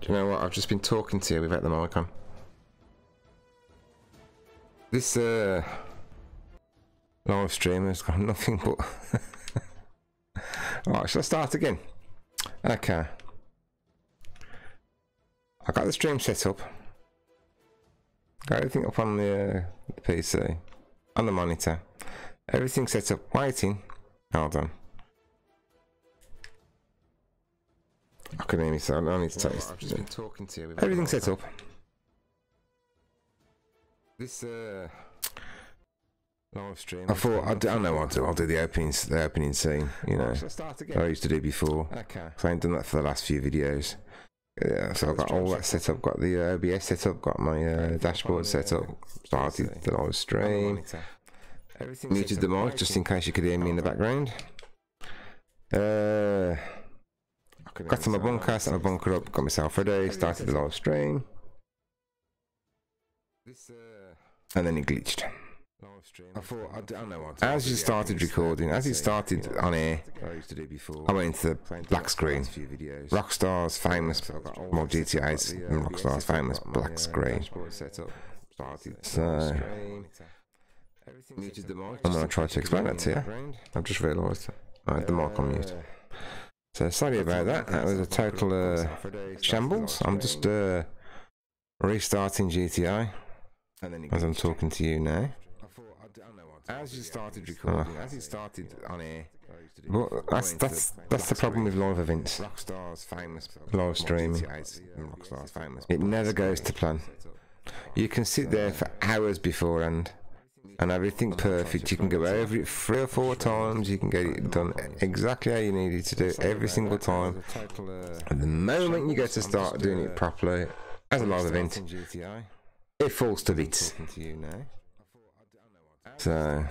you know what? I've just been talking to you without the mic on. This live stream has got nothing but. Alright, shall I start again? Okay. I got the stream set up. Got everything up on the PC, on the monitor. Everything set up. Waiting. Hold on. I couldn't hear me, so I need to tell you. I've just been talking to you. Everything set up. This live stream. I thought I don't know what to do. I'll do the opening scene. You know, I used to do before. Okay. So I ain't done that for the last few videos. Yeah, so I've got all that set up. Got the OBS set up. Got my dashboard set up. Started the live stream. Muted the mic just in case you could hear me in the background. Got to my bunker, set my bunker up, got myself ready, started the live stream. And then it glitched. I thought, I don't know what. As you started recording, as it started on air, I went into the black screen. Rockstar's famous, well, GTA's and Rockstar's famous black screen. So, I'm going to try to explain that to you. I've just realised I had the mic on mute. So sorry about that. That was a total shambles. I'm just restarting GTA as I'm talking to you now. As you started recording, as it started on air. Well, that's the problem with live events. Rockstar's famous live streaming. It never goes to plan. You can sit there for hours beforehand and everything perfect. You can go over it 3 or 4 times. You can get it done exactly how you need it to do every single time. And the moment you get to start doing it properly as a live event, it falls to bits. So, I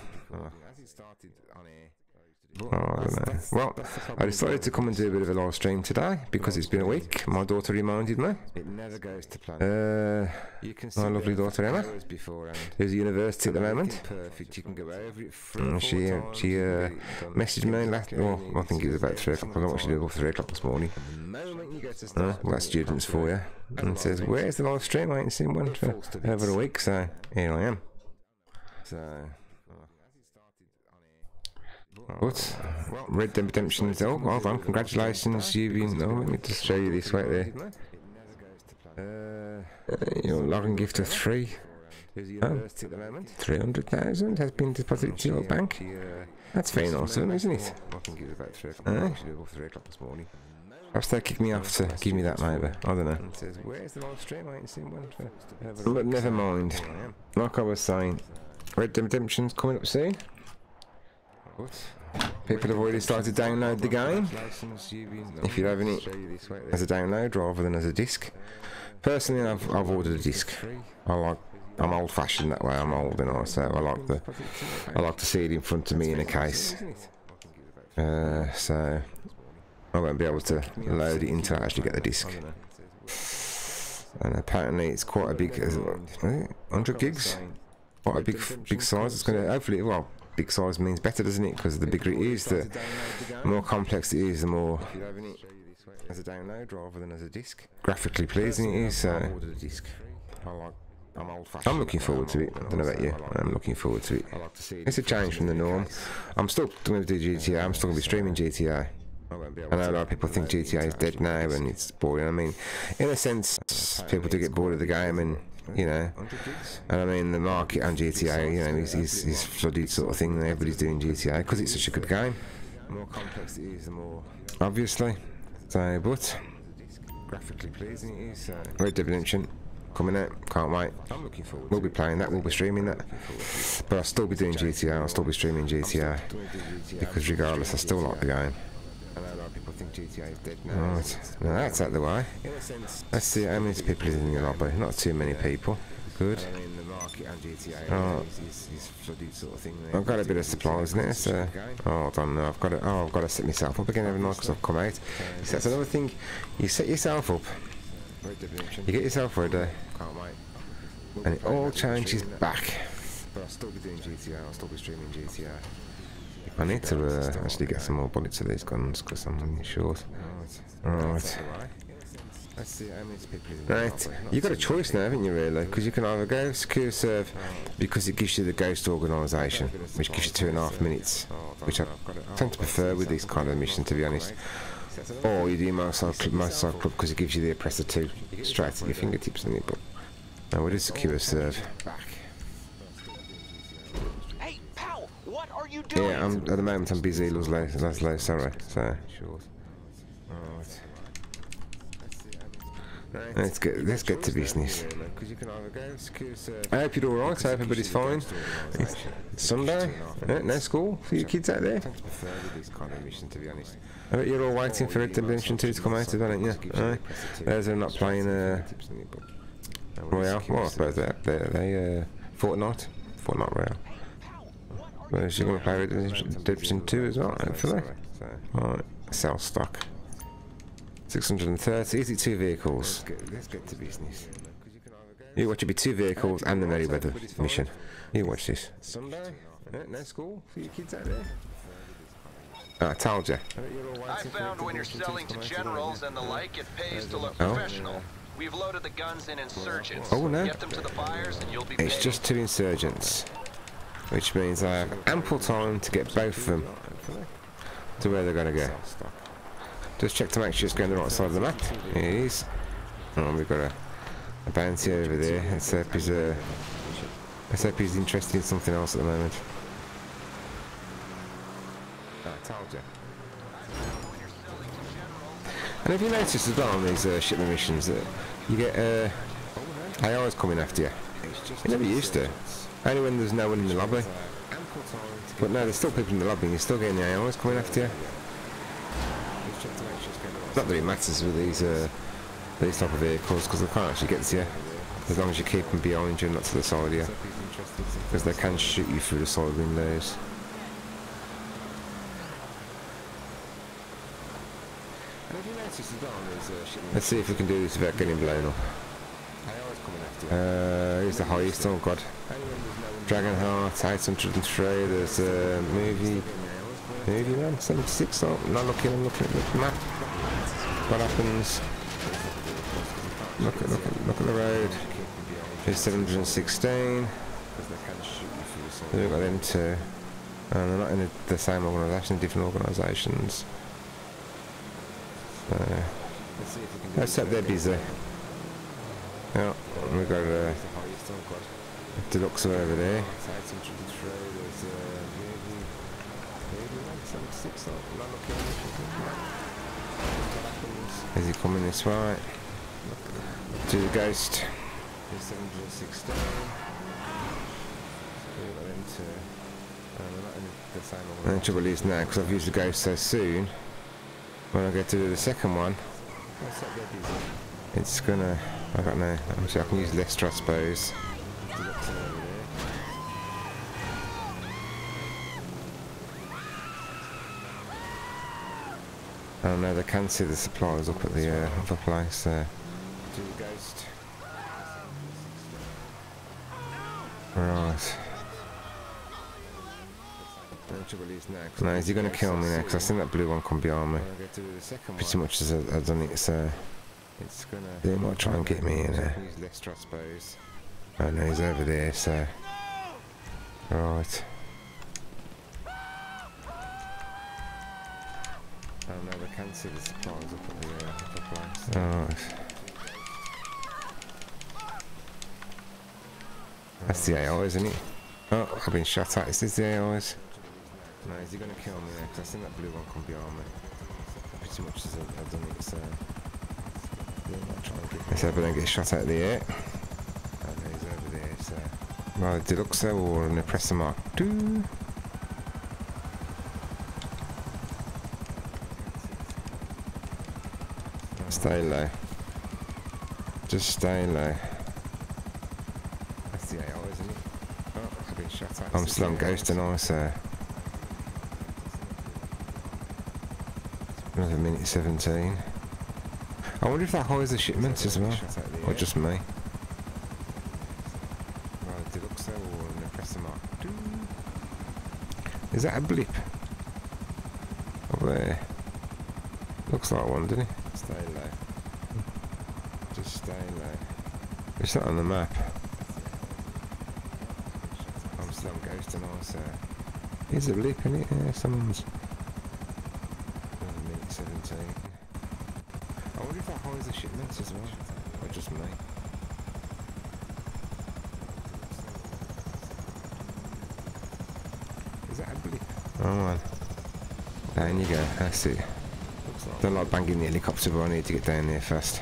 don't know. Well, I decided to come and do a bit of a live stream today because it's been a week. My daughter reminded me. My lovely daughter Emma, who's at university at the moment. She messaged me last. Well, I think it was about 3 o'clock. I don't know what she did before 3 o'clock this morning. Well, that's students for you. And says, "Where's the live stream? I ain't seen one for over a week." So here I am. But Red Dead Redemption is oh, hold on, congratulations, you've been let me just show you this right there. Your login gift of 300,000 has been deposited to your bank. That's very nice, isn't it? Perhaps they kick me off to give me that maybe. I don't know. But never mind. Like I was saying, Red Dead Redemption's coming up soon. People have already started to download the game. If you're having it as a download rather than as a disc. Personally, I've ordered a disc. I'm old-fashioned that way. I'm old, and so I like to see it in front of me in a case. So I won't be able to load it until I actually get the disc. And apparently, it's quite a big 100 gigs. Quite a big size. It's going to hopefully big size means better, doesn't it? Because the bigger it is, the more complex it is, the more as a download rather than as a disc. Graphically pleasing it is. I'm looking forward to it. I don't know about you. I'm looking forward to it. It's a change from the norm. I'm still going to do GTA. I'm still going to be streaming GTA. I know a lot of people think GTA is dead now and it's boring. I mean, in a sense, people do get bored of the game and. You know, and I mean the market on GTA, you know, is flooded sort of thing. And everybody's doing GTA because it's such a good game. The more complex it is, the more obviously. So, but graphically pleasing it is. Red Dead Redemption coming out. Can't wait. I'm looking forward. We'll be playing that. We'll be streaming that. But I'll still be doing GTA. I'll still be streaming GTA because regardless, I still like the game. I know a lot of people think GTA is dead now. Right, now that's out of the way. Let's see how many people is in your lobby. Not too many people. Good. Oh, I've got a bit of supplies in it, so I don't know. I've got to set myself up again every night because I've come out. So that's another thing. You set yourself up. You get yourself ready, and it all changes back. But I'll still be doing GTA. I'll still be streaming GTA. I need to actually get some more bullets of these guns because I'm running short. Alright. Right, you've got a choice now, haven't you, really? Because you can either go secure serve because it gives you the ghost organisation, which gives you 2.5 minutes, which I tend to prefer with this kind of mission, to be honest. Or you do motorcycle club because it gives you the oppressor 2 straight at your fingertips, doesn't it? But no, we'll do secure serve. Hey, pal, what are you doing? Yeah, at the moment I'm busy, Leslie, sorry. So. Let's get to business. I hope you're alright, I hope everybody's fine. It's Sunday, no school for your kids out there. I bet you're all waiting for Red Dead Redemption 2 to come out, aren't you? Those are not playing Royale. Well, I suppose they Fortnite Royale. Well, she's going to play Red Dead Redemption 2 as well, hopefully. Right, sell stock. 630. Is it 2 vehicles? Let's get to business. You watch it be 2 vehicles and the Merryweather mission. You watch this. Sunday? No school for your kids out there? I told you. I found when you're selling to generals and the like, it pays to look professional. We've loaded the guns in insurgents. Oh no. Get them to the fires and you'll be It's just 2 insurgents. Which means I have ample time to get both of them to where they're going to go. Just check to make sure it's going the right side of the map. It is. Oh, we've got a bounty over there. Let's hope he's interested in something else at the moment. I told you. And have you noticed as well on these shipment missions that you get AIs coming after you? You never used to. Only when there's no one in the lobby. But no, there's still people in the lobby and you're still getting the AIs coming after you. Not that it matters with these type of vehicles because they can't actually get to you as long as you keep them behind you and not to the side of you, because they can shoot you through the side windows. Let's see if we can do this without getting blown up. Here's the highest, oh god. Dragonheart, 803, there's a movie man, 76, oh, I'm looking at the map. What happens? Look at the road. Here's 716. We've got them 2. And they're not in the same organisation, different organisations. So, let's hope they're busy. Yeah, we've got a deluxe over there. Is he coming this way? To the ghost. And the trouble is now, because I've used the ghost so soon, when I get to do the second one, it's gonna, I don't know, I can use Lester I suppose. Oh no, they can see the supplies up at the other place there. Right. No, is he going to kill me now? Because I think that blue one come behind me. Pretty much as I've done it, so they might try and get me in there. Oh no, he's over there, so... Right. Oh no, they can see the supplies up at the other place. Alright. That's the AI, isn't it? Oh, I've been shot at. Is this the AIs? No, is he going to kill me there? Because I think that blue one can be on me. Pretty much as I've done it, so... Let's hope I don't get shot out of the air. Oh no, he's over there, so... Right, Deluxo or an Oppressor Mark 2. Stay low. Just stay low. That's the AI, isn't it? Oh, I've been shot at. I'm still on Ghost and I, so... Another minute 17. I wonder if that hires the shipments as well, or just me. Right, Deluxo or an Oppressor Mark 2. Is that a blip? Up there. Looks like one, doesn't it? Stay low. Just staying there. It's not on the map. I'm still on ghosting also. Here's a blip in it, yeah, someone's... 17. I wonder if that hides the shipments as well, or just me. Is that a blip? Oh man. Down you go, that's it. Don't like banging the helicopter, but I need to get down there first.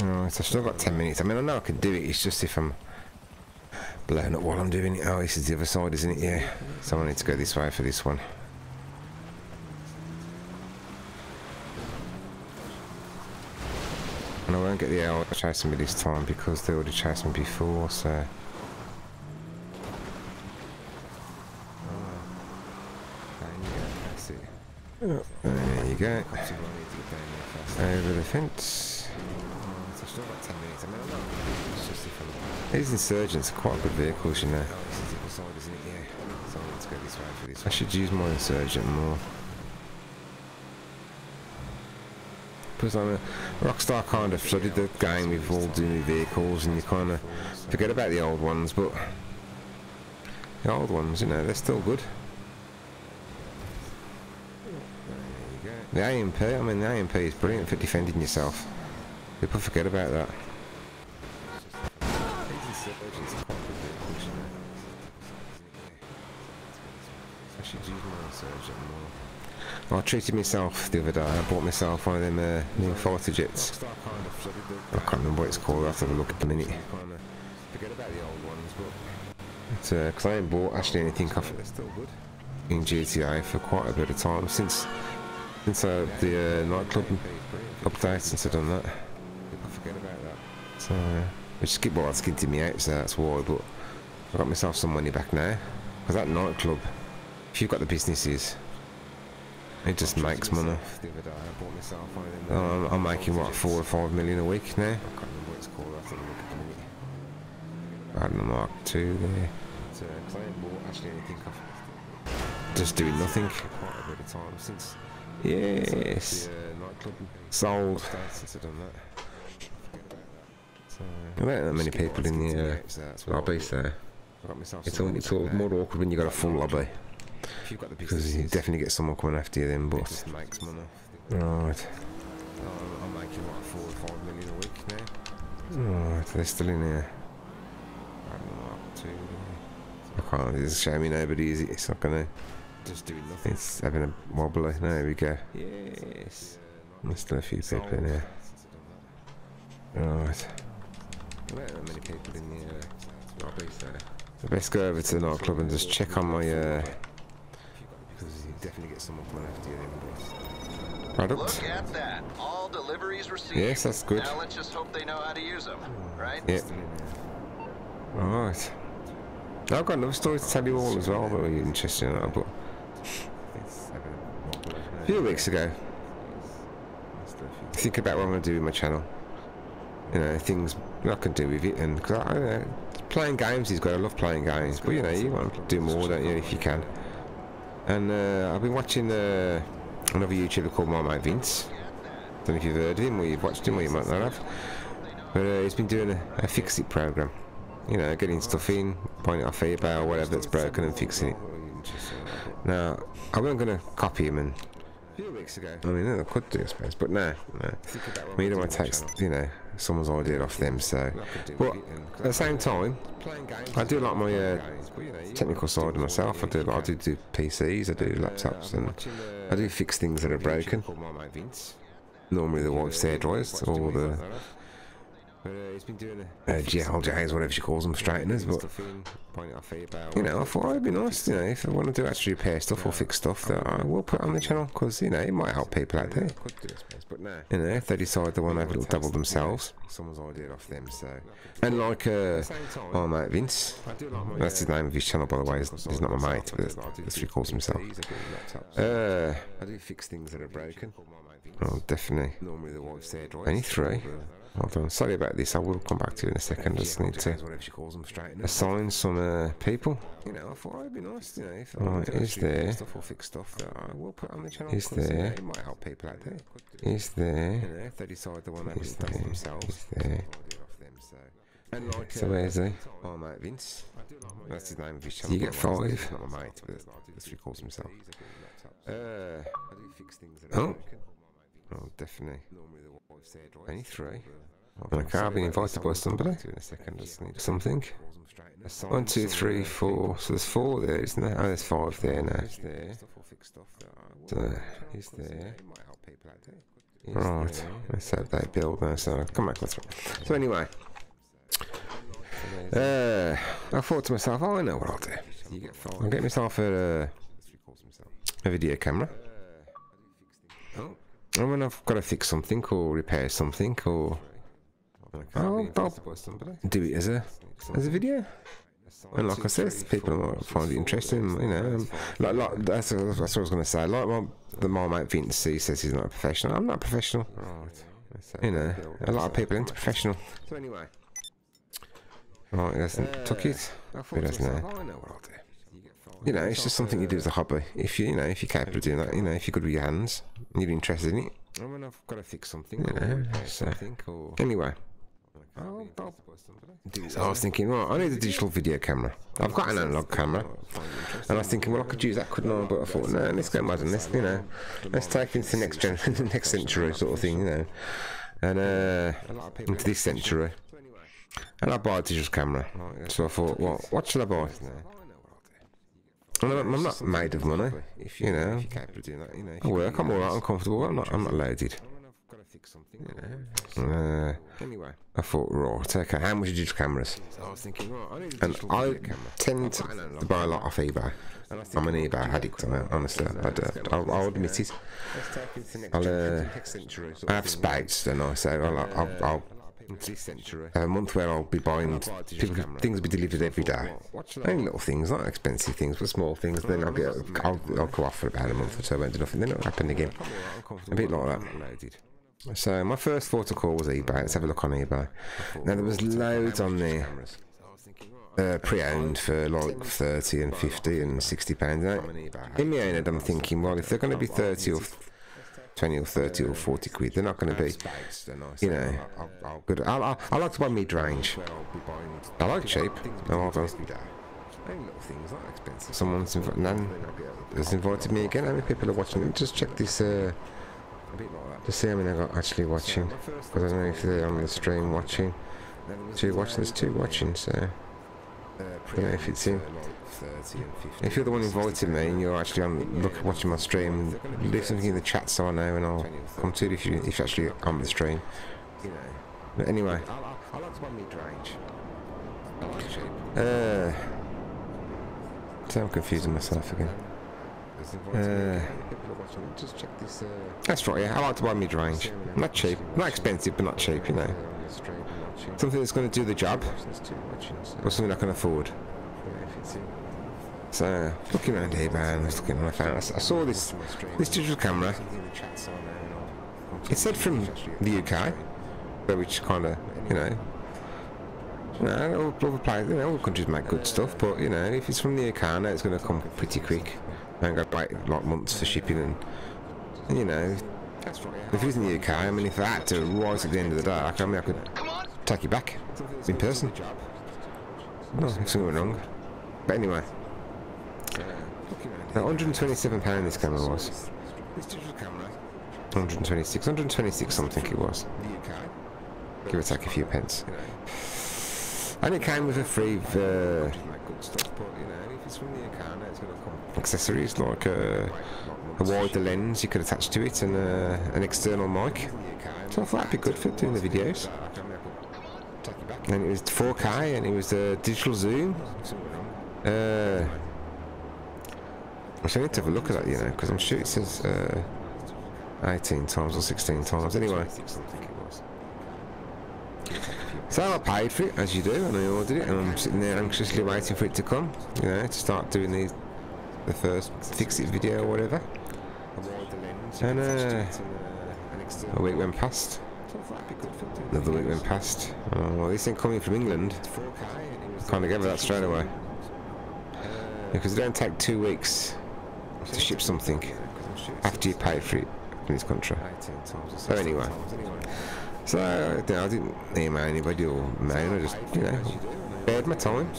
Alright, I've still got 10 minutes. I mean, I know I can do it, it's just if I'm blown up while I'm doing it. Oh, this is the other side, isn't it? Yeah. So I need to go this way for this one. And I won't get the owl chasing me this time because they already chased me before, so... Oh, there you go. Over the fence. These insurgents are quite good vehicles, you know. I should use my insurgent more. Because I'm a Rockstar kind of flooded the game with all new vehicles, and you kind of forget about the old ones, but the old ones, you know, they're still good. The AMP, I mean, the AMP is brilliant for defending yourself. People forget about that. I should use my insurgent more. I treated myself the other day. I bought myself one of them new fighter jets. I can't remember what it's called. I'll have to have a look at the minute. It's because I ain't bought actually anything off in GTA for quite a bit of time since the nightclub update, since I've done that. I forget about that. So which skip what that's skinting me out, so that's why. But I got myself some money back now because that nightclub, if you've got the businesses, it just makes money. I'm making what, 4 or 5 million a week now. I can't remember what it's called. I have to look at the minute. Adding the Mark 2 there. Just doing nothing. Yes. Sold. There aren't that many people in the lobby, so it's all more awkward when you got a full lobby. Because you definitely get someone coming after you then, but... Right. I'm making what, 4 or 5 million a week now? Right, they're still in here. I can't, it's a shame nobody is it, it's not gonna... Just doing nothing. It's having a wobbler. There we go. Yes. There's still a few people in here. Right. Many people in the lobby, so I best go over to the nightclub and just check on my because you definitely get someone coming after you then. Product. Look at that. All deliveries received. Yes, that's good. Now let's just hope they know how to use them, right? Yep. Alright. I've got another story to tell you all as well, but you're interested in that, but a few weeks ago, think about what I'm going to do with my channel. You know, things I can do with it, and because I know, playing games is good. I love playing games, but you know, you want to do more, don't you, if you can. And I've been watching another YouTuber called my mate Vince. Don't know if you've heard of him, or you've watched him, or you might not have. But he's been doing a fix-it program. You know, getting stuff in, pointing it off eBay or whatever that's broken and fixing it. Now, I wasn't going to copy him, and I mean, I could do, I suppose, but no. I mean, you don't want to take, you know, someone's idea off them, so. But at the same time, I do like my technical side of myself. I do PCs, I do laptops, and I do fix things that are broken. Normally the wife's hair dryers, or the GLJs, whatever she calls them, straighteners, but you know, I thought it'd be nice, you know, if I want to do actually repair stuff or fix stuff, that I will put on the channel, because you know, it might help people out there. You know, if they decide they want to have a little double themselves, and like my mate Vince, that's the name of his channel, by the way. He's not my mate, but that's what he calls himself. I do fix things that are broken. Oh, definitely. Only 3. Hold on, sorry about this, I will come back to you in a second. I just need to assign some people. You know, I thought it'd be nice, you know, if is there stuff or fix stuff that I will put on the channel. Is there? It might help people out there. Is there? You know, if they decide they want to advertise themselves. Is there? And like, so where's he? Oh mate, Vince. That's his name of his channel. You get 5. Not my mate, but that's what he calls himself. Oh, definitely. Only 3. Okay, I've been invited by somebody. In a second, I just need something. 1, 2, 3, 4. So there's 4 there, isn't there? Oh, there's 5 there now. So he's there. Right. Let's hope they build now. So come back. Let's. So anyway. I thought to myself, oh, I know what I'll do. I'll get myself a video camera. And when I've got to fix something or repair something, or I'll do it as a video. And like I said, people might find it interesting, you know. Like that's what I was going to say. Like my mate Vince says he's not a professional. I'm not a professional. You know, a lot of people aren't professional. So anyway. Right, he hasn't took it. He doesn't know. You know, it's just something you do as a hobby. If you know, if you're capable of doing that, you know, if you're good with your hands, and you're interested in it. And when I've got to fix something, you know. So anyway, so I was thinking, well, I need a digital video camera. I've got an analog camera, and I was thinking, well, I could use that, couldn't I? But I thought, no, let's go mad on this. You know, let's take it into the next the next century, sort of thing. You know, and into this century. And I bought a digital camera, so I thought, well, what should I buy? I'm not made of money, you know. I work, I'm alright, I'm comfortable, I'm not loaded. I thought, right, okay, how much are digital cameras? And I tend to buy a lot off eBay. I'm an eBay addict, honestly, I'll admit it. I have space, don't I, so I'll a month where I'll be buying things will be delivered every day. Only little things, not expensive things, but small things. Then I'll go off for about a month or so, won't do nothing. Then it'll happen again. A bit like that. So my first photo call was eBay. Let's have a look on eBay. Now there was loads on there. Pre-owned for like 30 and 50 and 60 pounds. In my own head, I'm thinking, well, if they're going to be 30 or 20 or 30 or 40 quid, they're not going to be, you know, good. I like to buy mid-range. I like cheap. Oh, hold on. Someone's has invited me again. How many people are watching? Let me just check this, just see how many I got actually watching. Because I don't know if they're on the stream watching. 2 watching, there's 2 watching, so I don't know if it's in. If you're the one inviting me and you're actually watching my stream, leave something in the chat so I know, and I'll come to it if you're actually on the stream. But anyway, so I'm confusing myself again. That's right, yeah, I like to buy mid-range. Not cheap, not expensive, but not cheap, you know. Something that's going to do the job, or something I can afford. So, looking around here, man, I was looking and I saw this digital camera. It said from the UK, which kind of, you know, all countries make good stuff, but, you know, if it's from the UK, I know it's going to come pretty quick. I ain't got to wait like months for shipping, and, you know, if it was in the UK, I mean, if I had to right at the end of the day, I could take it back in person. No, if something went wrong. But anyway. Now, £127 this camera was. 126 something it was. Give or take a few pence. And it came with a free accessories like a wider lens you could attach to it and an external mic. So I thought that'd be good for doing the videos. And it was 4K and it was a digital zoom. I need to have a look at that, you know, because I'm sure it says 18 times or 16 times. Anyway, so I paid for it, as you do, and I ordered it, and I'm sitting there anxiously waiting for it to come, you know, to start doing the first fix-it video or whatever. And a week went past, Another week went past. Oh, well, this thing coming from England. Kind of gave her that straight away. Because it don't take 2 weeks to ship something after you pay for it in this country. So anyway, so you know, I didn't email anybody or mail. I just, you know, bared my time.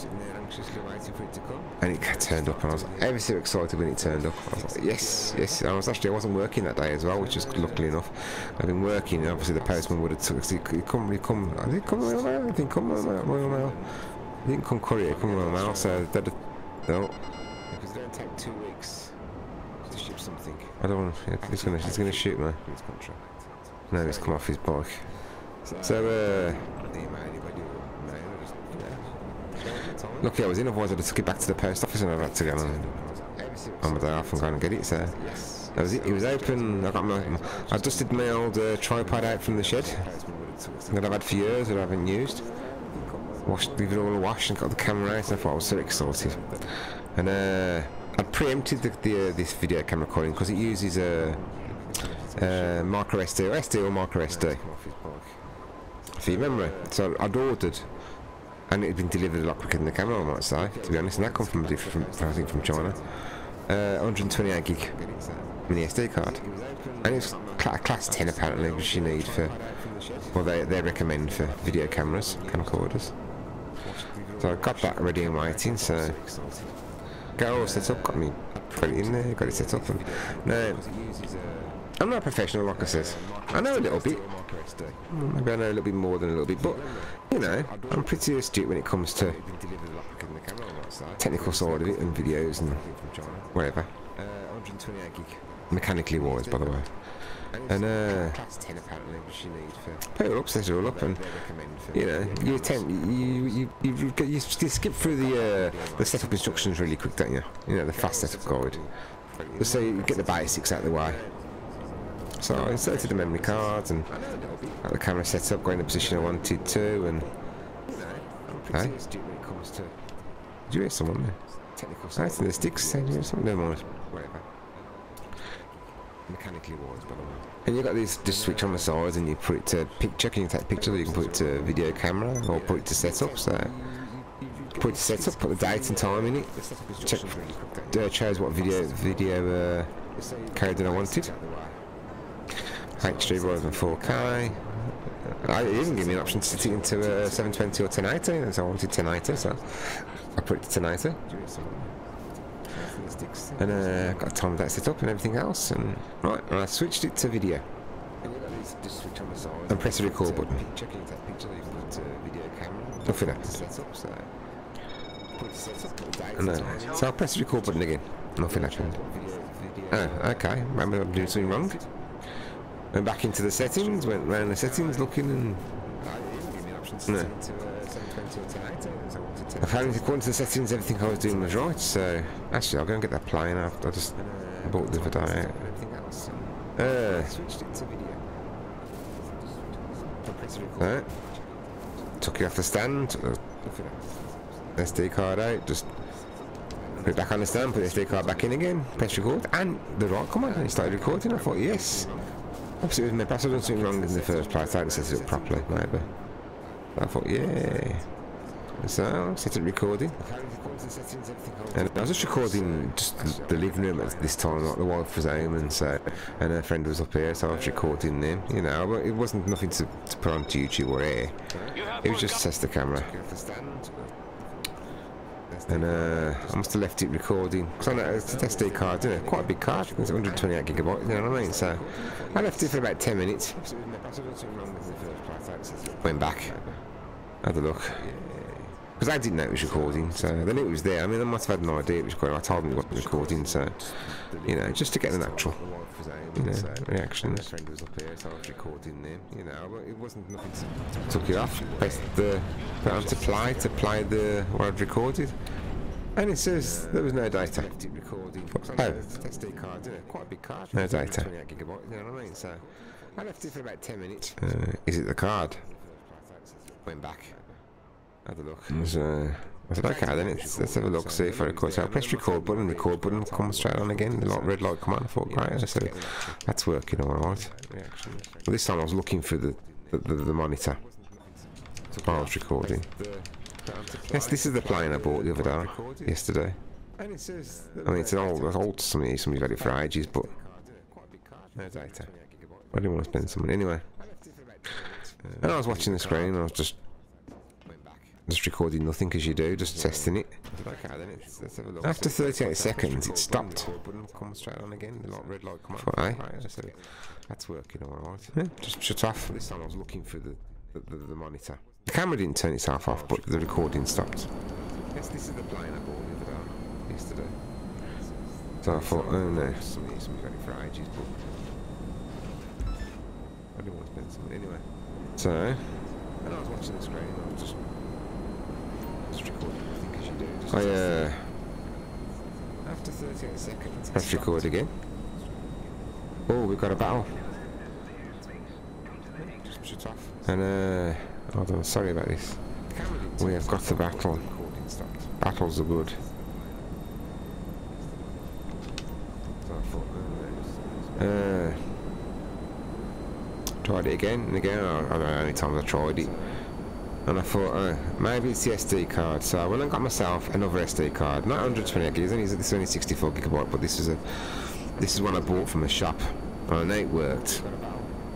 And it turned up, and I was ever so excited when it turned up. I was like, yes, yes. I wasn't working that day as well, which is luckily enough. I've been working, and obviously the postman would have took. I didn't come Royal Mail. I didn't come Royal Mail. I didn't come courier. Come Royal Mail. So that no. Because it don't take 2 weeks to ship something. I don't want to. He's gonna shoot me. No, he's come off his bike. So lucky I was in, otherwise I'd have took it back to the post office and I'd had to go on my day off and go and get it. So that was it. It was open. I dusted my old tripod out from the shed that I've had for years that I haven't used. Leave it all washed and got the camera out, and I thought I was so excited. And I'd preempted this video camera recording because it uses micro SD or SD or micro SD for your memory. So I'd ordered, and it had been delivered a lot quicker than the camera, I might say, to be honest. And that come from I think from China. 128 gig mini SD card, and it's class 10 apparently, which you need for, well, they recommend for video cameras, camcorders. So I got that ready and waiting. So got it all set up, got me put it in there, got it set up. And now I'm not a professional, like I said. I know a little bit. Maybe I know a little bit more than a little bit, but you know, I'm pretty astute when it comes to technical side of it and videos and whatever. Mechanically wise, by the way. And put it all up, set it all up, and you know, you skip through the setup instructions really quick, don't you? You know, the fast setup guide, just so you get the basics out of the way. So I inserted the memory cards and got the camera set up, got in the position I wanted to, and hey, did you hear someone there? That's in the sticks, something, never mind. Mechanically wise, by the way. And you got this switch on the sides, and you put it to picture. Can you take pictures, or you can put it to video camera, or put it to setup. So put it to setup, put the date and time in it. Check, chose what video code I wanted. HD rather than 4K. I didn't give me an option to set it into 720 or 1080, so I wanted 1080, so I put it to 1080. And got time that set up and everything else, and right, and I switched it to video. And press the record button. Nothing happened. And so I pressed the record button again. Nothing happened. Oh, okay. Maybe I'm doing something wrong. Went back into the settings, went round the settings looking, and no. Apparently, according to the settings, everything I was doing was right. So actually, I'll go and get that playing. I just bought the other day out. Took it off the stand, took the SD card out, just put it back on the stand, put the SD card back in again, press record, and the right come on, and it started recording. I thought, yes. Obviously, with my perhaps I've done something wrong in the first place. I hadn't set it up properly, maybe. But I thought, yeah. So, set it recording. And I was just recording just the living room at this time, like the wife was home, and so, and her friend was up here, so I was recording them, you know. But it wasn't nothing to put on YouTube or air. It was just to test the camera. And I must have left it recording, because I know it's an SD card, isn't it? Quite a big card, it's 128 gigabytes, you know what I mean? So I left it for about 10 minutes. Went back, had a look, because I didn't know it was recording, so they knew it was there. I mean, I must have had an idea it was recording. I told them it wasn't recording, so, you know, just to get the natural, you know, reactions. My friend was up here, so I was recording them, you know, but it wasn't nothing to... Took it off, pressed the put on to play the what I'd recorded, and it says there was no data. Oh, quite a big card. No data. You know what I mean? So I left it for about 10 minutes. Is it the card? Went back. Had a look. I said, okay, then let's have a look, see if I record. So I pressed record button comes straight on again. The red light come on. I thought, great. I said, that's working all right. Well, this time I was looking for the the monitor while I was recording. Yes, this is the plane I bought the other day, yesterday. I mean, it's an old somebody's had it for ages, but no data. I didn't want to spend some money anyway. And I was watching the screen, and I was just recording nothing, as you do, just testing it. After 38 seconds, it stopped. Aye. That's working alright. Yeah, just shut off. This time I was looking for the monitor. The camera didn't turn itself off, but the recording stopped. Yes, this is the plane I bought the other day, yesterday. So I thought, oh no, somebody's got it for ages, but I didn't want to spend some money anyway. So, and I was watching the screen, and I was just recording, I think, as you do. After 38 seconds. Press record again. Oh, we've got a battle. Just shut off. And hold on, sorry about this. We have got the battle. Battles are good. Tried it again and again. I don't know how many times I tried it. And I thought, maybe it's the SD card. So I went and got myself another SD card. Not 128 gigs, this is only 64 gigabyte, but this is one I bought from a shop. And it worked.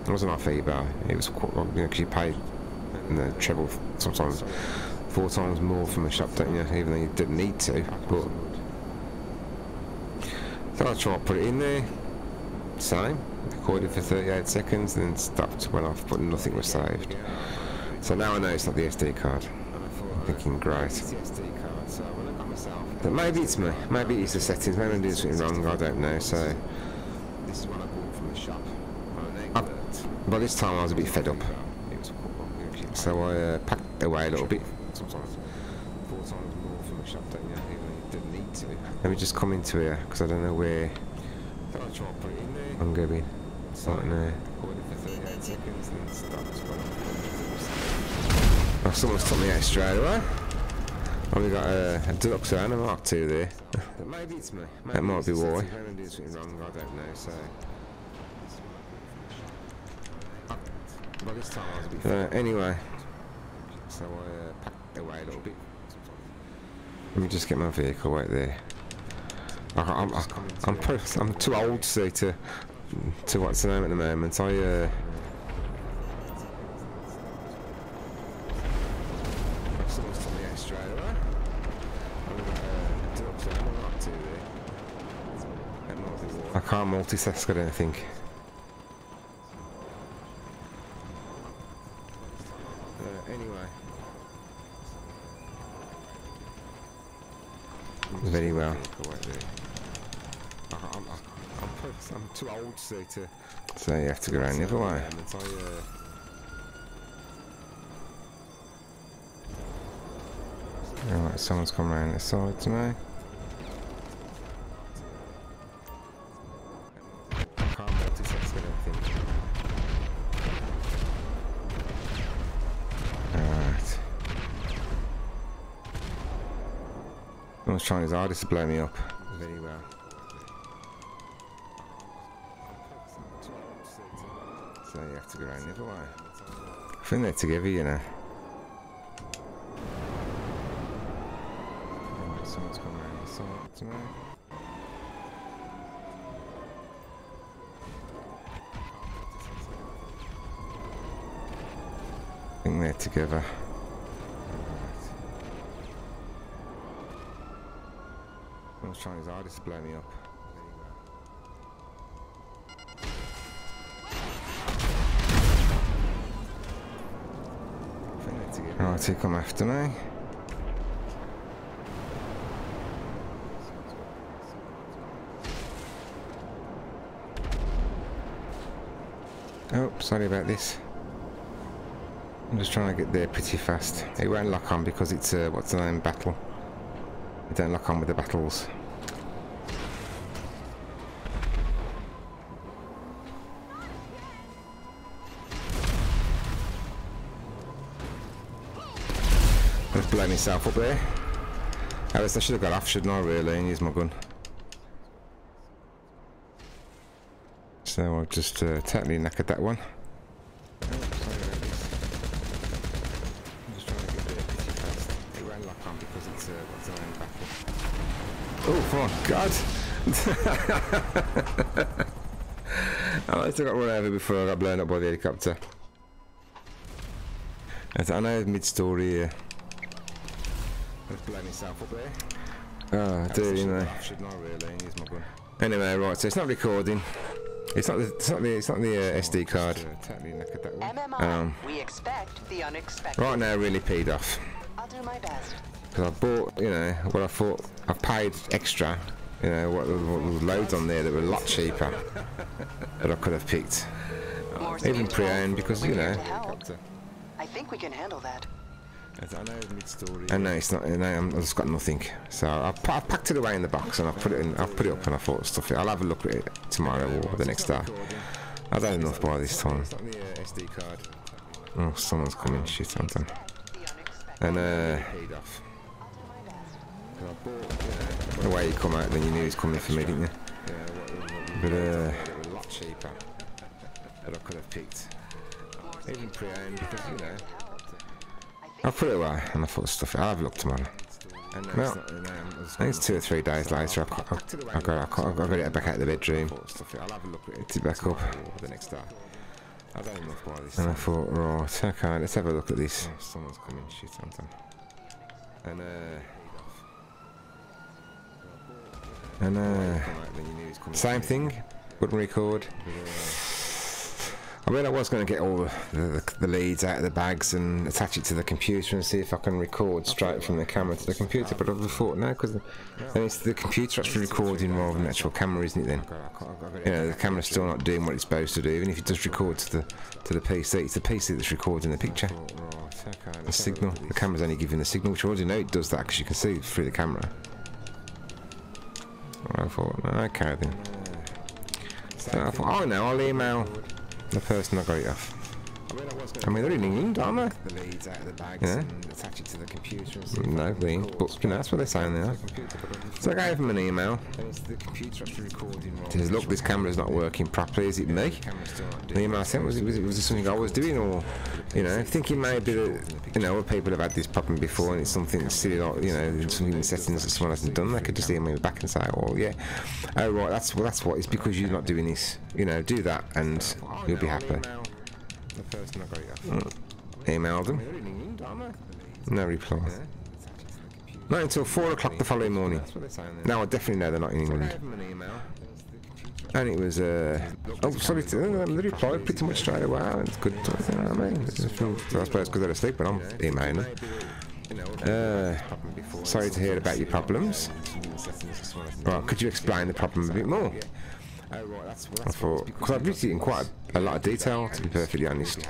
It wasn't off eBay. It was quite, because you pay the treble, sometimes 4 times more from a shop, don't you? Even though you didn't need to. But so I tried to put it in there. Same. Recorded for 38 seconds, and then stopped, went off, but nothing was saved. So now I know it's not the SD card. I'm thinking, great. But maybe it's me. Maybe it's the settings. Maybe I'm doing something wrong. I don't know. So this is one I bought from the shop. By this time I was a bit fed up. So I packed away a little bit. Let me just come into here because I don't know where I'm going. Right now. Oh, someone's took me out straight away. Oh, we got a deluxe and a Mark II there. Maybe it's me. That might be why. I don't know. So anyway, so I packed away a little bit. Let me just get my vehicle right there. I'm too old to see to what's the name at the moment. I can't multitask, I don't think. Anyway. Very well. I'm too old to so you have to go around the other way. Alright, someone's come around this side to me. Alright. Someone's trying his hardest to blow me up. Very well. So you have to go around the other way. I think they're together, you know. Alright, someone's come around this side to me. I think they're together. Someone's trying his hardest to blow me up. Right, he come after me. Oh, sorry about this. I'm just trying to get there pretty fast. It won't lock on because it's what's the name, battle. It don't lock on with the battles. I've blown myself up there. I should have got off, shouldn't I, really, and use my gun. So I've just totally knackered that one. Oh my God! I still got run over before I got blown up by the helicopter. I know mid-story here. Let's blow myself up there. Oh, I do, you know. Anyway, right. So it's not recording. It's not the SD card. We expect the unexpected. Right now, really peed off. I'll do my best. Because I bought, you know, what I thought I've paid extra. You know, what there was loads on there that were a lot cheaper that I could have picked. Even pre-owned, because you know. I think we can handle that. And no, it's not. No, I've just got nothing. So I packed it away in the box and I put it in. I put it up and I thought stuff it. I'll have a look at it tomorrow or the next day. I've had enough by this time. Oh, someone's coming. Shit, I'm done. And the way you come out, then you knew he was coming for me, didn't you? But a lot cheaper that I could have picked. Even pre-owned, because you know. I put it away and I thought stuff. I'll have a look tomorrow. Well, I think it's 2 or 3 days later. I got it back out of the bedroom. Picked it back up. And I thought, right, okay, let's have a look at this. Someone's coming. Shit, I'm done. And same thing. Wouldn't record. I mean, I was going to get all the leads out of the bags and attach it to the computer and see if I can record straight from the camera to the computer, but I've thought no, because then it's the computer actually recording rather than the actual camera, isn't it then? You know, the camera's still not doing what it's supposed to do, even if it does record to the PC, it's the PC that's recording the picture. The signal, the camera's only giving the signal, which I already know it does that because you can see through the camera. I thought, okay then. So I thought, oh no, I'll email the person I got it off. I mean, they're in England, aren't they? Yeah. No, but you know, that's what they're saying there. So I gave them an email. Says, look, this camera's not working properly. Is it me? The email I sent was it something I was doing, or you know, thinking maybe that you know, other people have had this problem before, and it's something silly, like you know, something in the settings that someone hasn't done. They could just email me back and say, well, yeah, oh right, that's what. It's because you're not doing this. You know, do that, and you'll be happy. Emailed them. No reply. Not until 4 o'clock the following morning. Now I definitely know they're not in England. And it was oh sorry, they replied pretty much straight away. It's good. You know what I mean? I suppose because they're asleep when I'm emailing them. Sorry to hear about your problems. Right, could you explain the problem a bit more? I thought, because I've written it in quite a lot of detail, to be perfectly honest.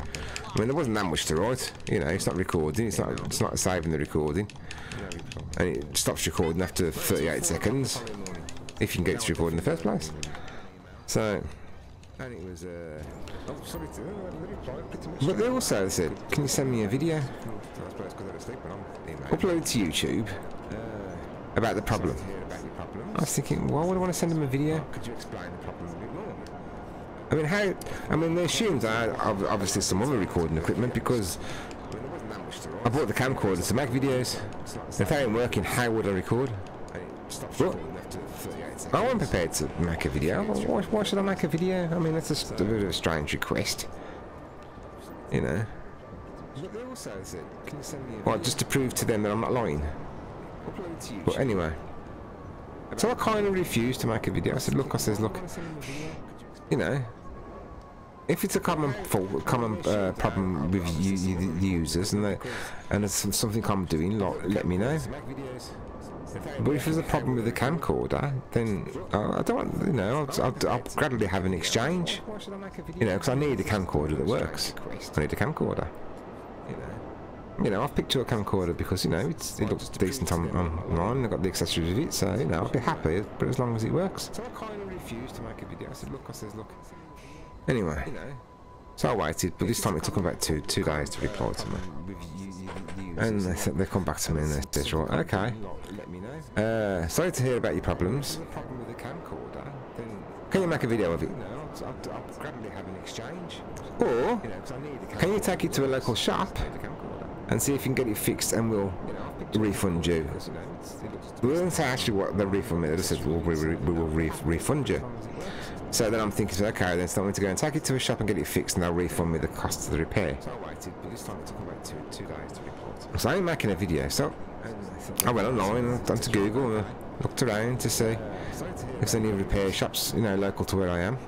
I mean, there wasn't that much to write. You know, it's not recording. It's not saving the recording, and it stops recording after 38 seconds if you can get it to record in the first place. So, and it was. But they also said, "Can you send me a video? Upload it to YouTube about the problem." I was thinking, why would I want to send them a video? Could you explain the problem a bit more? I mean, how? I mean, they assumed I had obviously some other recording equipment because I bought the camcorder to make videos. If they ain't working, how would I record? What? I wasn't prepared to make a video. Why should I make a video? I mean, that's a bit of a strange request. You know. Well, just to prove to them that I'm not lying. But anyway. So I kind of refused to make a video. I said, look, you know, if it's a common problem with the users and it's something I'm doing, let me know. But if there's a problem with the camcorder, then I don't want, you know, I'll gradually have an exchange. You know, because I need a camcorder that works. I need a camcorder. You know, I've picked up a camcorder because, you know, it looks decent online. I've got the accessories with it, so, you know, I'll be happy, but as long as it works. So I kind of refused to make a video. I said, look. Anyway, so I waited, but this time it took them about two days to reply to me. And they come back to me and they said, right, okay. Sorry to hear about your problems. Can you make a video of it? I'll gradually have an exchange. Or, can you take it to a local shop and see if you can get it fixed, and we'll refund you. They didn't say actually what the refund meant. They just said, well, we will refund you. So then I'm thinking, okay, then it's not me to go and take it to a shop and get it fixed, and they'll refund me the cost of the repair. So I'm making a video, so I went online, onto Google, and looked around to see if there's any repair shops, you know, local to where I am.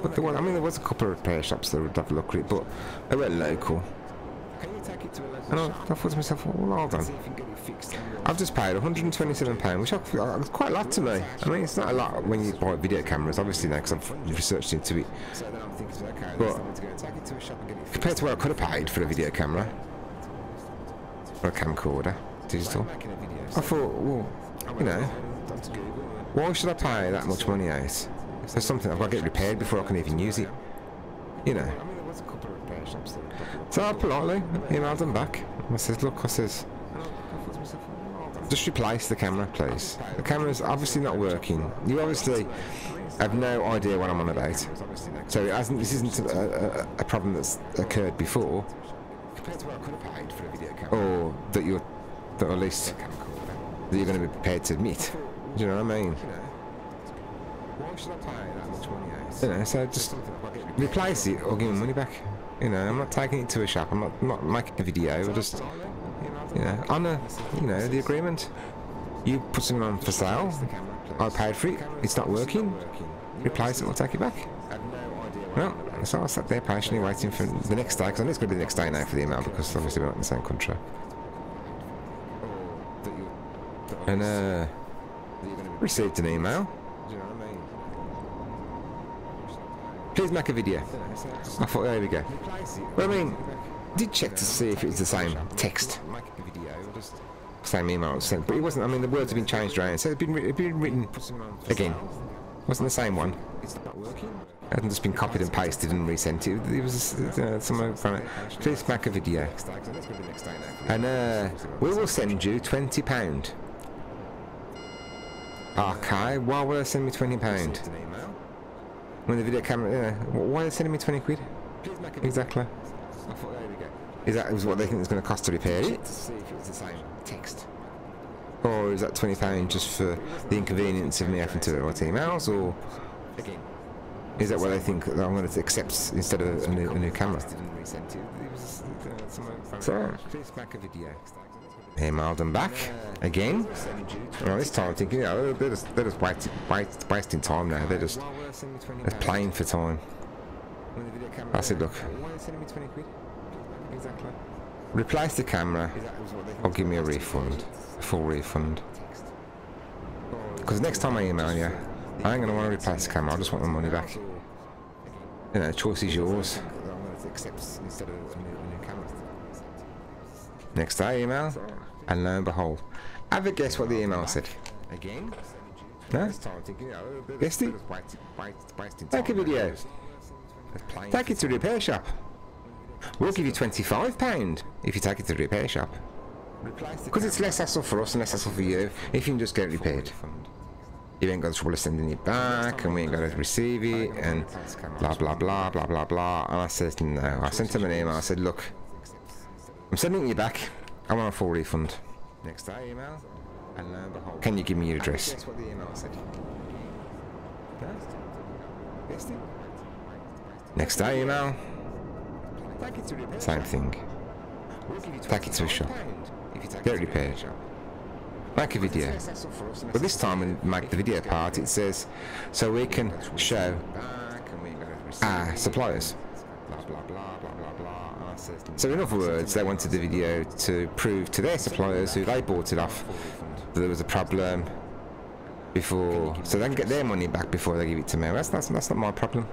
But there was a couple of repair shops that would have a look at it, but I went local. And I thought to myself, well, hold on. I've just paid £127, which is quite a lot to me. I mean, it's not a lot when you buy video cameras, obviously now, because I've researched into it. But compared to what I could have paid for a video camera, or a camcorder, digital, I thought, well, you know, why should I pay that much money out? There's something I've got to get repaired before I can even use it, you know. So I politely emailed them back. I said, look, just replace the camera, please. The camera's obviously not working. You obviously have no idea what I'm on about. So this isn't a problem that's occurred before, or that at least that you're going to be prepared to admit. Do you know what I mean? Why should I pay that much money out? You know, so just replace it or give me money back. You know, I'm not taking it to a shop. I'm not making a video. We're just, you know, honour, you know, the agreement. You put something on for sale. I paid for it. It's not working. Replace it or take it back. Well, so I sat there patiently waiting for the next day, because I know it's going to be the next day now for the email, because obviously we're not in the same country. And received an email. Please make a video. I thought, there we go. But I mean, did check to see if it was the same text, same email was sent, but it wasn't. I mean, the words have been changed around, so it'd been written again. It wasn't the same one. It hadn't just been copied and pasted and resent. It was someone from it. Please make a video, and we will send you £20. Okay, why would they send me £20? When the video camera, why are they sending me 20 quid? Exactly. Is that what they think it's going to cost to repair it? Or is that £20 just for the inconvenience of me having to write emails? Or is that what they think that I'm going to accept instead of a new camera? So, emailed them back again. Well, this time I'm thinking, you know, they're just wasting time now. They're playing for time. I said, look, replace the camera or give me a refund, a full refund. Because next time I email you, I ain't going to want to replace the camera. I just want my money back. You know, the choice is yours. Next day, email, and lo and behold, have a guess what the email said. Again? No? Guessed it? Take a video. Take it to the repair shop. We'll give you £25 if you take it to the repair shop. Because it's less hassle for us and less hassle for you if you can just get it repaired. You ain't got the trouble of sending it back, and we ain't got to receive it, and blah blah blah blah blah blah. And I said no. I sent him an email. I said, look, I'm sending you back. I want a full refund. Next day email, and lo and behold, can you give me your address? That's what the email said. Next day email, same thing. Take it to a shop. Get it repaired. Make a video. But this time when we make the video part, it says, so we can show our suppliers. So in other words, they wanted the video to prove to their suppliers who they bought it off that there was a problem before, so they can get their money back before they give it to me. That's not my problem.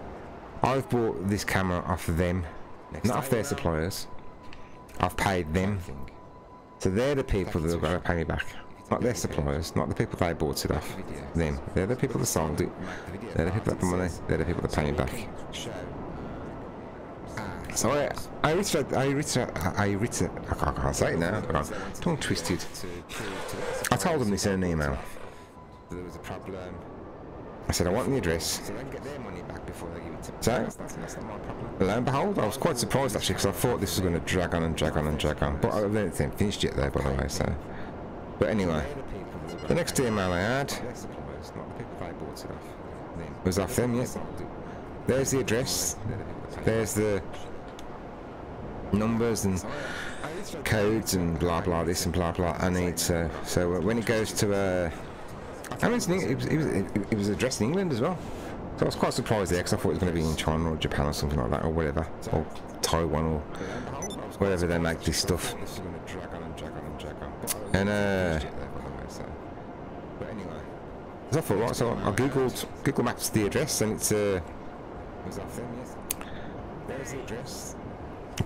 I've bought this camera off them, not off their suppliers. I've paid them. So they're the people that are going to pay me back. Not their suppliers, not the people they bought it off. Them. They're the people that sold it. They're the people that have the money. They're the people that pay me back. So I can't say it now. Tongue twisted. I told them this in an email. I said I want the address. So, lo and behold, I was quite surprised actually, because I thought this was going to drag on and drag on and drag on. But I haven't finished yet though, by the way. So But anyway, the next email I had was off them, yeah. There's the address, there's the numbers and codes and blah blah this and blah blah. I need so when it goes to I mean, it was addressed in England as well. So I was quite surprised there because I thought it was going to be in China or Japan or something like that or whatever, or Taiwan or wherever they make this stuff. And so I thought, right, so I googled Google Maps the address, and it's a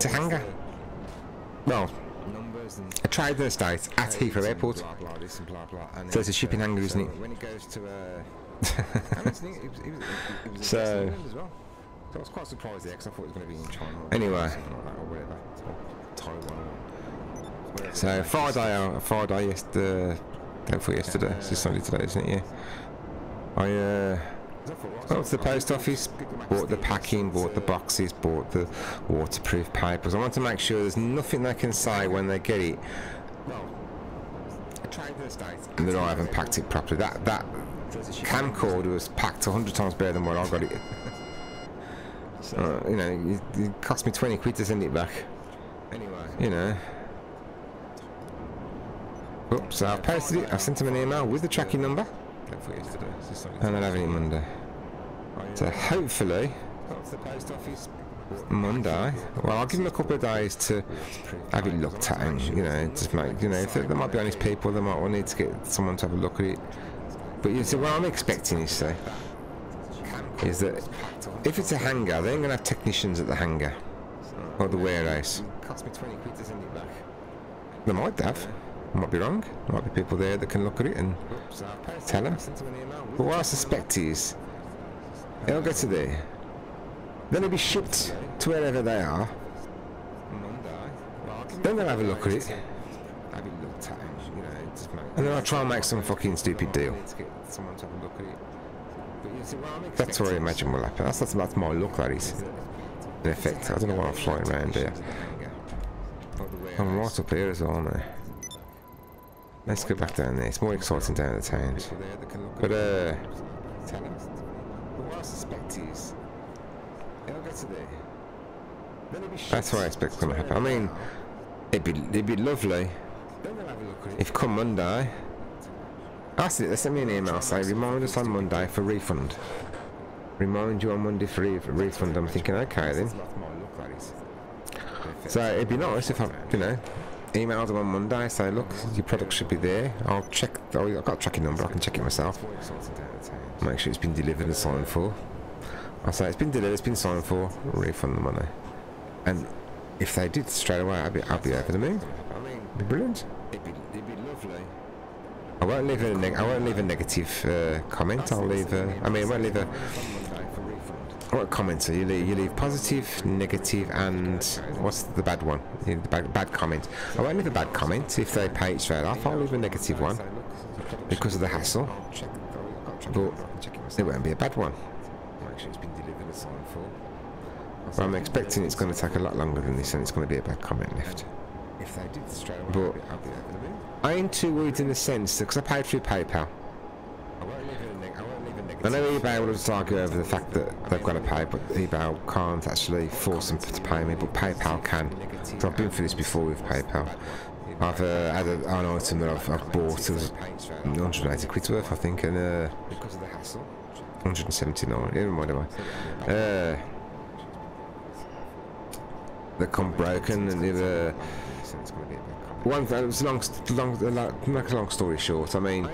hangar. Well, a trading estate at Heathrow Airport. So it's a shipping hangar, isn't it? So I was quite surprised there because I thought it was going to be in China. Anyway, so Friday yesterday, day before yesterday, it's Sunday today, isn't it? Yeah. I went to the post office, bought the packing, bought the boxes, bought the waterproof papers. I want to make sure there's nothing they can say when they get it and that I haven't packed it properly. That camcorder was packed 100 times better than what I got it. You know, it cost me 20 quid to send it back. You know. Oops, so I've posted it. I've sent him an email with the tracking number, and I'll have it Monday. So hopefully Monday. Well, I'll give him a couple of days to have it looked at, and you know, just make, you know, if there might be honest people, they might want need to get someone to have a look at it. But you see, what I'm expecting is that if it's a hangar, they ain't gonna have technicians at the hangar or the warehouse. They might have. I might be wrong. There might be people there that can look at it and tell them. But what I suspect is they'll get to there. Then it'll be shipped to wherever they are. Then they'll have a look at it. And then I'll try and make some fucking stupid deal. That's what I imagine will happen. That's my look, that is. In effect, I don't know why I'm flying around here. I'm right up here as well, aren't I? Let's go back down there. It's more exciting down the towns. But that's what I expect is going to happen. I mean, it'd be lovely if come Monday. Actually, they sent me an email saying remind us on Monday for refund. Remind you on Monday for refund. I'm thinking, okay then. So it'd be nice if I, you know, emailed them on Monday, say look, your product should be there. I'll check. I've got a tracking number. I can check it myself. Make sure it's been delivered and signed for. I'll say it's been delivered, it's been signed for. Refund the money. And if they did straight away, I'd be over the moon. It'd be brilliant. It'd be lovely. I won't leave a negative comment. I'll leave. I won't leave a. What comment? So you leave positive, negative, and what's the bad one? The bad comment. I won't leave a bad comment if they pay it straight off. I'll leave a negative one because of the hassle. But it won't be a bad one. But I'm expecting it's going to take a lot longer than this, and it's going to be a bad comment left. But I ain't too worried in the sense that because I paid through PayPal. I know eBay will just argue over the fact that they've got to pay, but eBay can't actually force them to pay me, but PayPal can. So I've been through this before with PayPal. I've had an item that I've bought, it was 180 quid worth, I think, and 179, never mind anyway. They come broken, and they've one thing, it was make a long story short, I mean,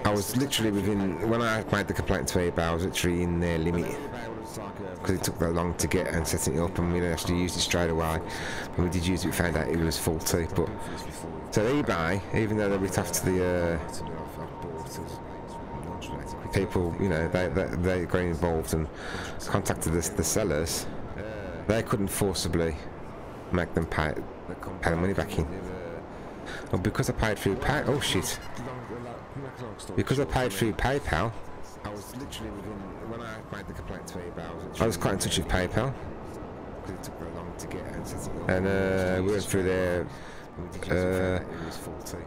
I was literally within, when I made the complaint to eBay, I was literally in their limit, because it took that long to get and setting it up, and we didn't actually use it straight away. When we did use it, we found out it was faulty, but, so eBay, even though they ripped after the, people, you know, they got involved and contacted the sellers, they couldn't forcibly make them pay the money back in. And because I paid through because I paid through PayPal, I was literally within, when I made the complaint to eBay, I was quite in touch with PayPal, because it took very long to get, and we went through their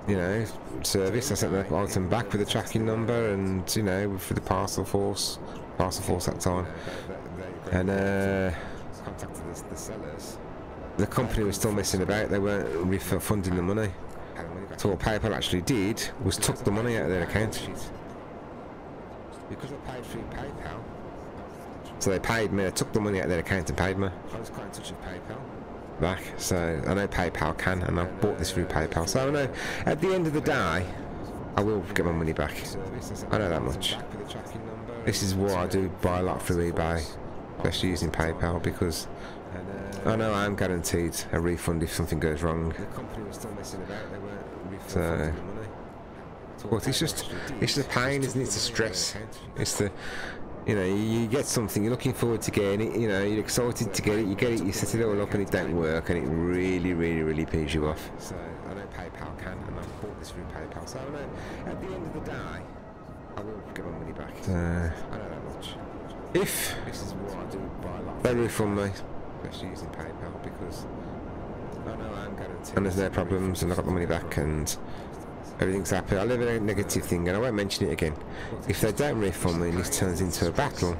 you know, service. I sent the item back with the tracking number, and you know, for the parcel force that time, and the company was still messing about. They weren't refunding the money. So what PayPal actually did was took the money out of their account. Because I paid through PayPal. So they paid me, they took the money out of their account and paid me. I was quite in touch with PayPal back, so I know PayPal can, and I bought this through PayPal. So I know at the end of the day, I will get my money back. I know that much. This is why I do buy a lot through eBay, especially using PayPal, because I know I'm guaranteed a refund if something goes wrong. So, but it's just a pain, isn't it? It's a stress. It's the, you know, you get something, you're looking forward to getting it, you know, you're excited to get it, you get it, you set it all up and it don't work, and it really pees you off. So I know PayPal can, and I bought this through PayPal, so I know at the end of the day, I will get my money back. So, I know that much. If this is what I do buy a lot, they refund me, especially using PayPal, because I know I'm guaranteed. And there's no problems, and I got the money back, and everything's happy. I live in a negative thing, and I won't mention it again. If they don't refund me and this turns into a battle,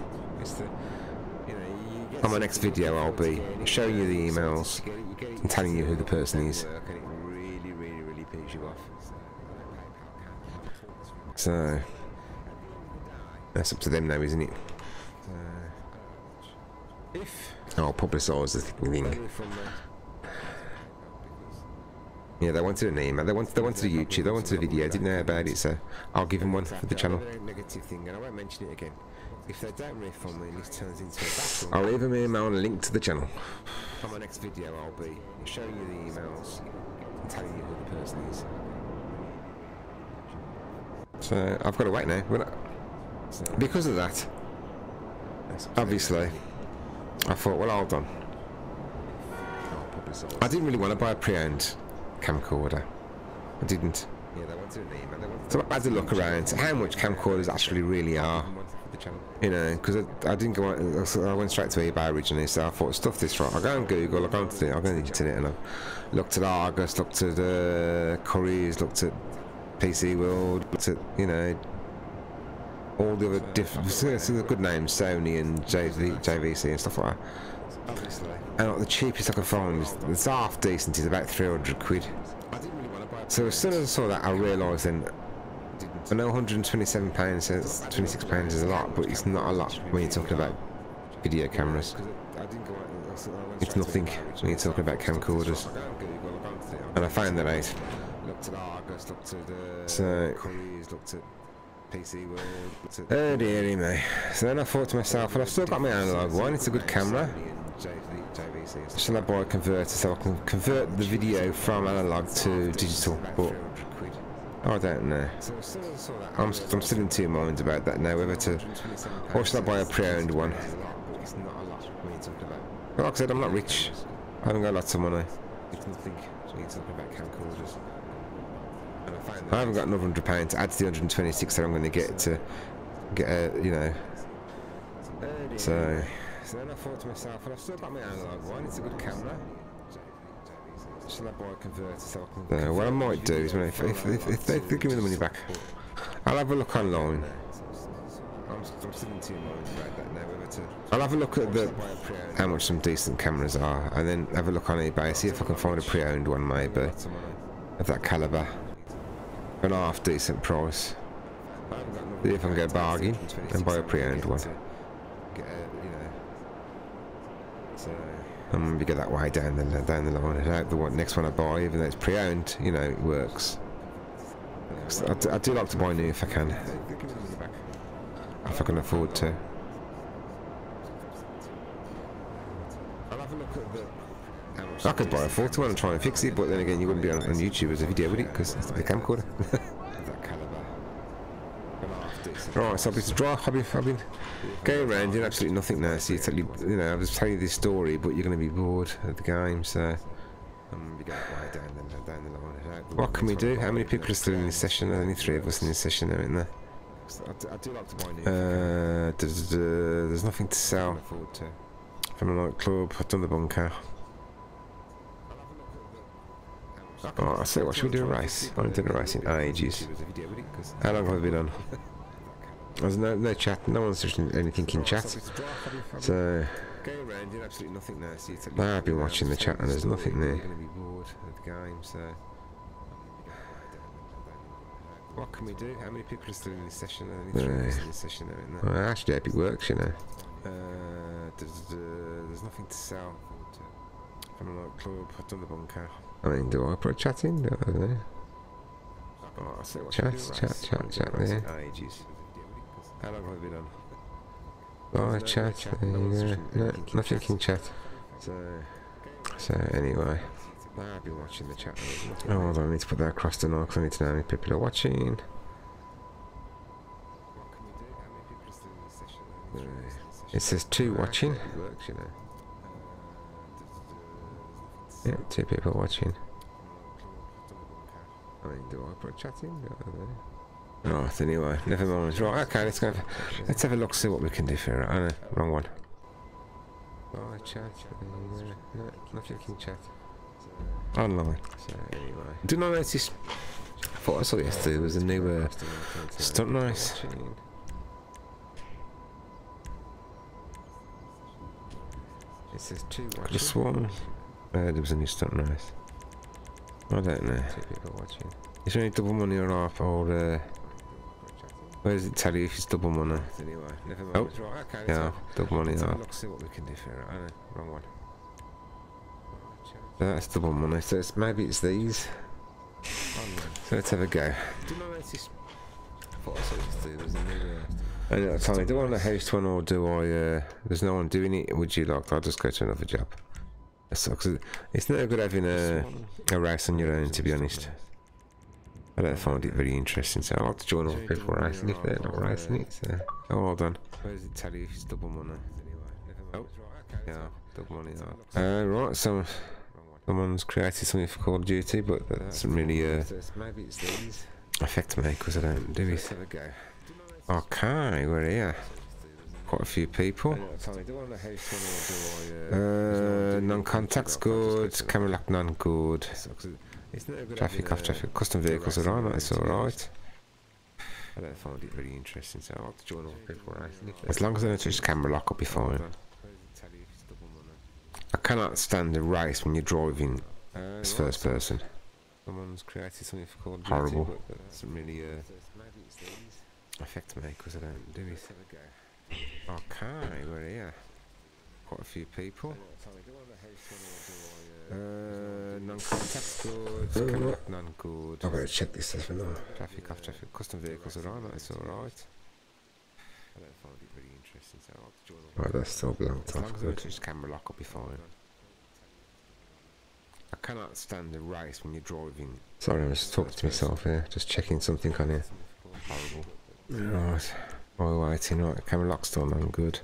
on my next video I'll be showing you the emails and telling you who the person is. So that's up to them now, isn't it? I'll publicise the thing. Yeah, they wanted an email. They wanted a YouTube. They wanted a video. I didn't know about it, so I'll give them one for the channel. Negative thing, and I won't mention it again. If they don't refund me and this turns into a battle, I'll leave them an email and a link to the channel. On my next video, I'll be showing you the emails and telling you who the person is. So I've got to wait now. Because of that, obviously, I thought, well, hold on. I didn't really want to buy a pre-owned camcorder. I didn't. So I had to look around how much camcorders actually really are. You know, because I didn't go on, I went straight to eBay originally, so I thought, stuff this right. I'll go on Google, I'll go on to the internet, and I looked at Argus, looked at Currys, looked at PC World, looked at, you know, all the other different, the good names, Sony and JVC and stuff like that. And like, the cheapest I could find is half decent, is about 300 quid. So as soon as I saw that, I realised then, I know £127, £26 is a lot, but it's not a lot when you're talking about video cameras. It's nothing when you're talking about camcorders. And I found that out. So, oh dearie me. So then I thought to myself, well, I've still got my analog one, it's a good camera. Shall I buy a converter so I can convert the video from analog to digital? But I don't know. I'm still in two minds about that now, whether to, or should I buy a pre-owned one? But like I said, I'm not rich. I haven't got lots of money. I haven't got another £100 to add to the 126 that I'm going to get a, you know. So then I thought to myself, well, I've still got my analog one, it's a good camera. Shall I buy a converter so I can... what I might do is, if they give me the money back, I'll have a look online. I'll have a look at how much some decent cameras are, and then have a look on eBay, see if I can find a pre-owned one maybe, of that calibre. An half decent price. See if I can get a bargain and buy a pre-owned one. And maybe get that way down the line. And I hope the next one I buy, even though it's pre-owned, you know, it works. I do like to buy new if I can. If I can afford to. I could buy a photo one and try and fix it, but then again, you wouldn't be on YouTube as a video, would it? Because it's the camcorder. Right, so I've been going around doing absolutely nothing now. So you know, I was telling you this story, but you're going to be bored of the game. So what can we do? How many people are still in this session? There's only 3 of us in this session, aren't there? There's nothing to sell from the nightclub. I've done the bunker. Oh, I say, what should we do a race? I haven't done a race in ages. How long have I been on? There's no chat, no one's just anything in chat. So I've been watching the chat and there's nothing there. What can we do? How many people are still in this session? Well, actually, Epic works, you know. There's nothing to sell. From a club, I've done the bunker. I mean, do I put chat in? I don't know. Oh, chat there. How long have I been on? Oh, chat. No, nothing in chat. So anyway. I've been watching the chat. Oh, hold on, I need to put that across the now because I need to know how many people are watching. It says 2 watching. Yeah, 2 people watching. I mean, do I put chat in? Right, anyway, never mind. Right, okay, let's have a look, see what we can do for it. Oh no, wrong one. Oh, chat. No, nothing in chat. Online. So anyway, didn't I notice? I thought I saw yesterday there was a new stunt race. It says 2 watching. Could have sworn there was a new stunt race. I don't know. 2 people watching. Is there any double money or half or where does it tell you if it's double money? Anyway, never mind. Oh, right, okay, yeah, double money. Look, see what we can do for it. Oh no, wrong one. That's double money, so maybe it's these. So let's have a go. I know, Tommy, do I want a host one or do I, there's no one doing it, would you like, I'll just go to another job. That sucks. It's not good having a race on your own, to be honest. I don't find it very interesting, so I like to join other people racing if they're not racing it, so. Oh, well done. Where does it tell you if it's double money? Oh, yeah, double money. Right, so someone's created something for Call of Duty, but that doesn't really affect me because I don't do it. Okay, we're here. Quite a few people. Non-contact's good. Camera lock non-good. Traffic off, traffic. Custom vehicles are on. That's all right. I don't find it very interesting, so I like to join all people racing. As long as I don't touch the camera lock, I'll be fine. I cannot stand the race when you're driving as first person. Someone's created something for Call of Duty, horrible. But that doesn't really affect me because I don't do it. Okay, we're here. Quite a few people. Non-contact's good. Camera lock non-good. I'm going to check this stuff now. Traffic off, traffic. Custom vehicles are on. That's all right. I don't find it very interesting, so I'll have to join all. Right, that's still blanked off. As long as I don't touch the camera lock, I'll be fine. I cannot stand the race when you're driving. Sorry, I'm just talking to myself here. Just checking something on here. Horrible. Right. While we're waiting, right, camera lock's still on, good.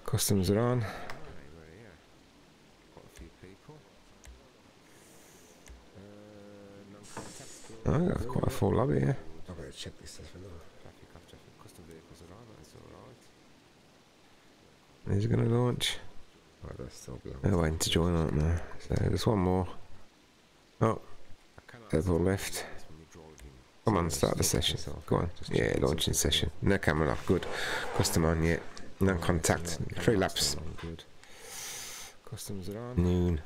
Customs are on. Oh, I got quite a full lobby here. I'm going to check this stuff now. Is it going to launch? Oh, that's still they're waiting to join, aren't they? So there's one more. Oh, they've all left. Come on, start the session. Go on. Yeah, launching session. No camera lock, good. Custom on, yeah. No contact. 3 laps. Good. Customs are on. Noon.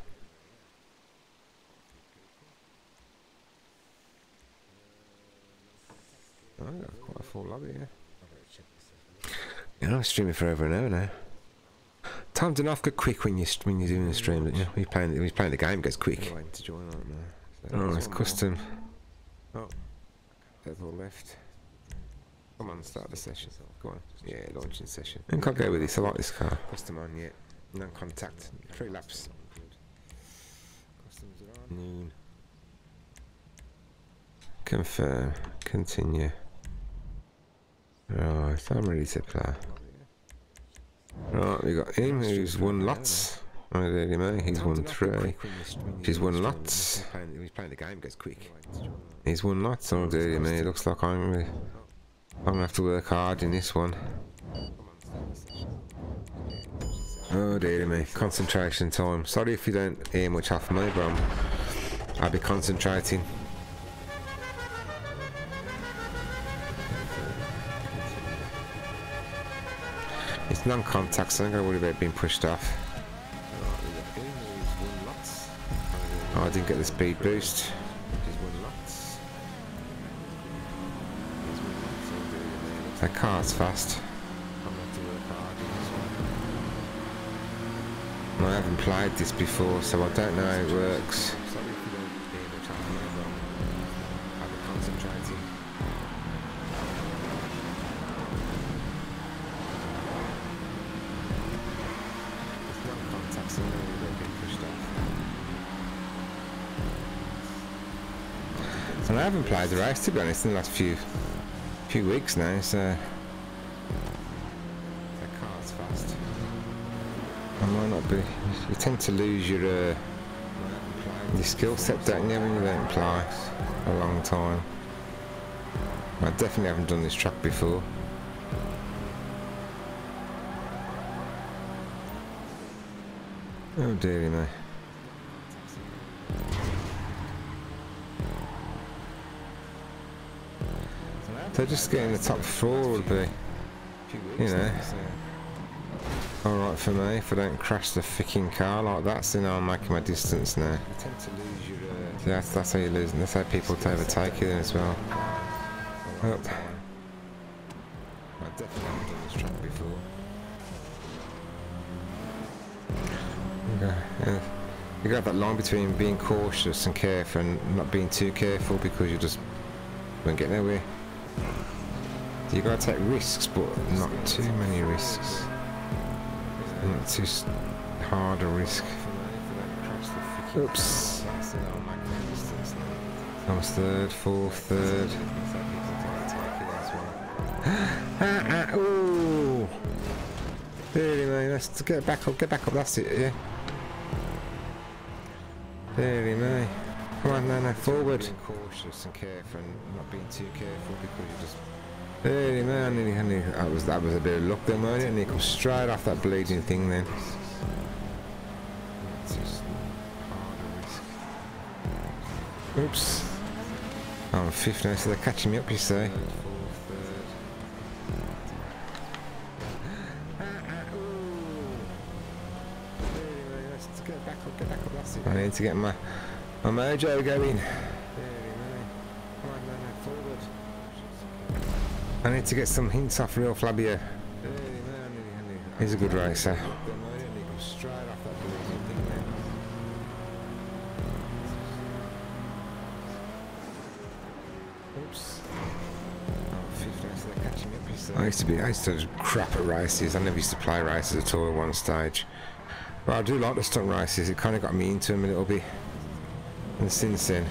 Oh, I got quite a full lobby here. Yeah, I'm streaming for over an hour now. Time's enough go quick when you're doing the stream, don't you? When you're playing the game, it goes quick. Oh, it's custom. Oh, they've all left. Come on, start the session. Go on. Yeah, launching session. I think I'll go with this. I like this car. Custom on, yeah. No contact. 3 laps. Noon. Confirm. Continue. Right, I'm ready to play. Right, we got him who's won lots. Oh, there you go. He's won 3. She's won lots. He's playing the game, goes quick. He's won lots. Oh, there you go. It looks like I'm gonna have to work hard in this one. Oh dear me, concentration time. Sorry if you don't hear much off me, but I'll be concentrating. It's non-contact, so I'm not going to worry about it being pushed off. Oh, I didn't get the speed boost. That car's fast. I haven't played this before, so I don't know how it works. And I haven't played the race, to be honest, in the last few weeks now, so that car's fast. I might not be. You tend to lose your skill set, don't you, when you don't play a long time. I definitely haven't done this track before. Oh dearie me. So just getting the top floor would be, you know, alright for me if I don't crash the freaking car like that. So now I'm making my distance now. Yeah, that's how you lose, and that's how people overtake you then as well. Up. I definitely haven't done this track before. Okay. Yeah. You got that line between being cautious and careful and not being too careful, because you just won't get nowhere. So you gotta take risks, but not too many risks. Not too hard a risk. Oops. I was third, fourth, third. Ooh. Really, man, let's get back up, that's it, yeah. Really, man. Come on, no, forward. Being cautious and careful and not being too careful, because you just... Really, man, that was a bit of luck then, wasn't it? And he comes straight off that bleeding thing then. Oops. I'm fifth now, so they're catching me up, you say. I need to get my mojo going. I need to get some hints off Real Flavio. He's a good racer. I used to crap at races. I never used to play races at all at one stage. But I do like the stunt races. It kind of got me into them a little bit. And since then,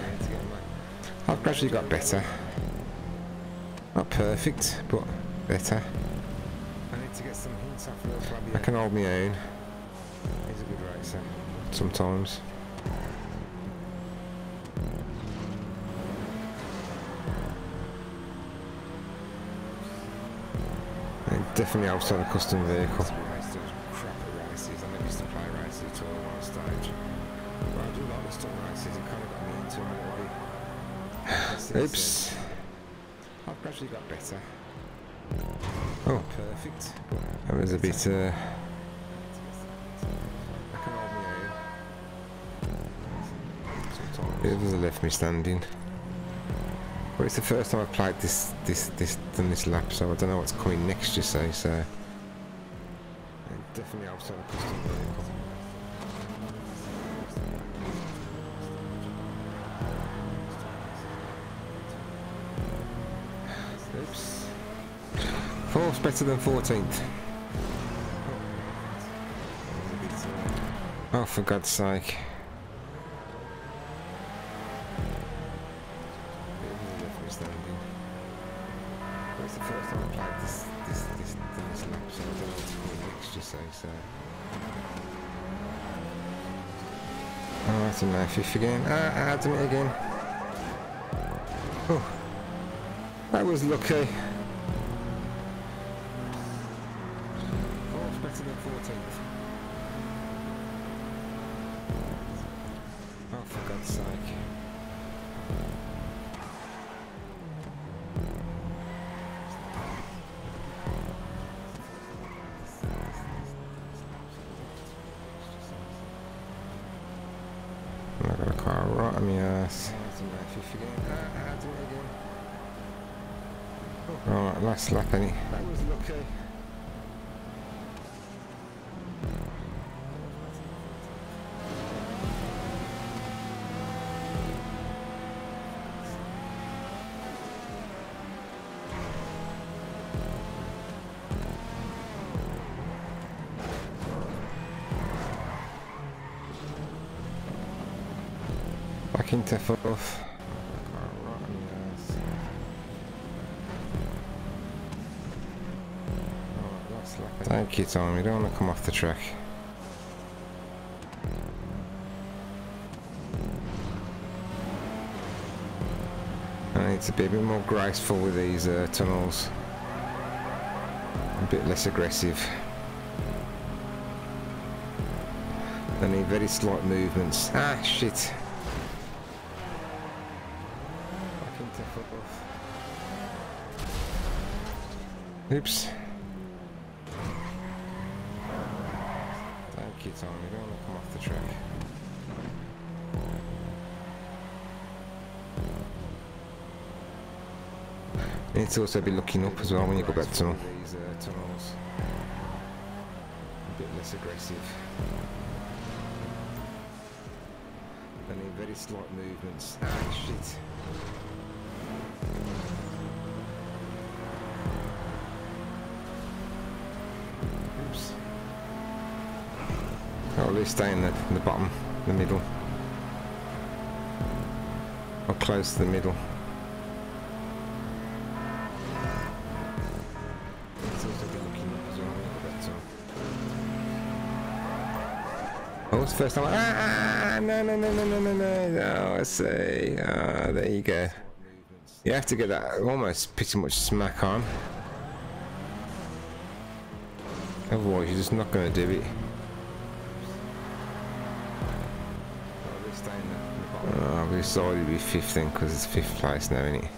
I've gradually got better. Not perfect, but better. I need to get some hints off Real Flavio. I can hold my own. He's a good racer. Sometimes. It definitely helps to have a custom vehicle. Oops. I've gradually got better. Oh, perfect. That was a bit. The others have left me standing. But it's the first time I've played done this lap, so I don't know what's coming next. You say so. It definitely helps to have a custom vehicle. Oops. 4th's better than 14th. Oh, for God's sake. It's the first time I played this lap, so I don't know what's coming next, you say so. Oh, that's a no fifth again. I've done it again. Oh. That was lucky. 4th's better than 14th. Oh, for God's sake. Alright, last lap, any. That was lucky. Back into fourth. Thank you, Tom. You don't want to come off the track. I need to be a bit more graceful with these tunnels. A bit less aggressive. I need very slight movements. Ah, shit. Back into fourth. Oops. Thank you, Tom. You don't want to come off the track. You need to also be looking up as well when you go back to tunnel. These tunnels. A bit less aggressive. I need very slight movements. Ah, shit. Oops. Oh, at least stay in the bottom, the middle. Or close to the middle. Oh, it's the first time. Ah, no, I see. Ah, there you go. You have to get that almost pretty much smack on. Otherwise, you're just not going to do it. Oh, we decided to be 15th because it's 5th place now, isn't it?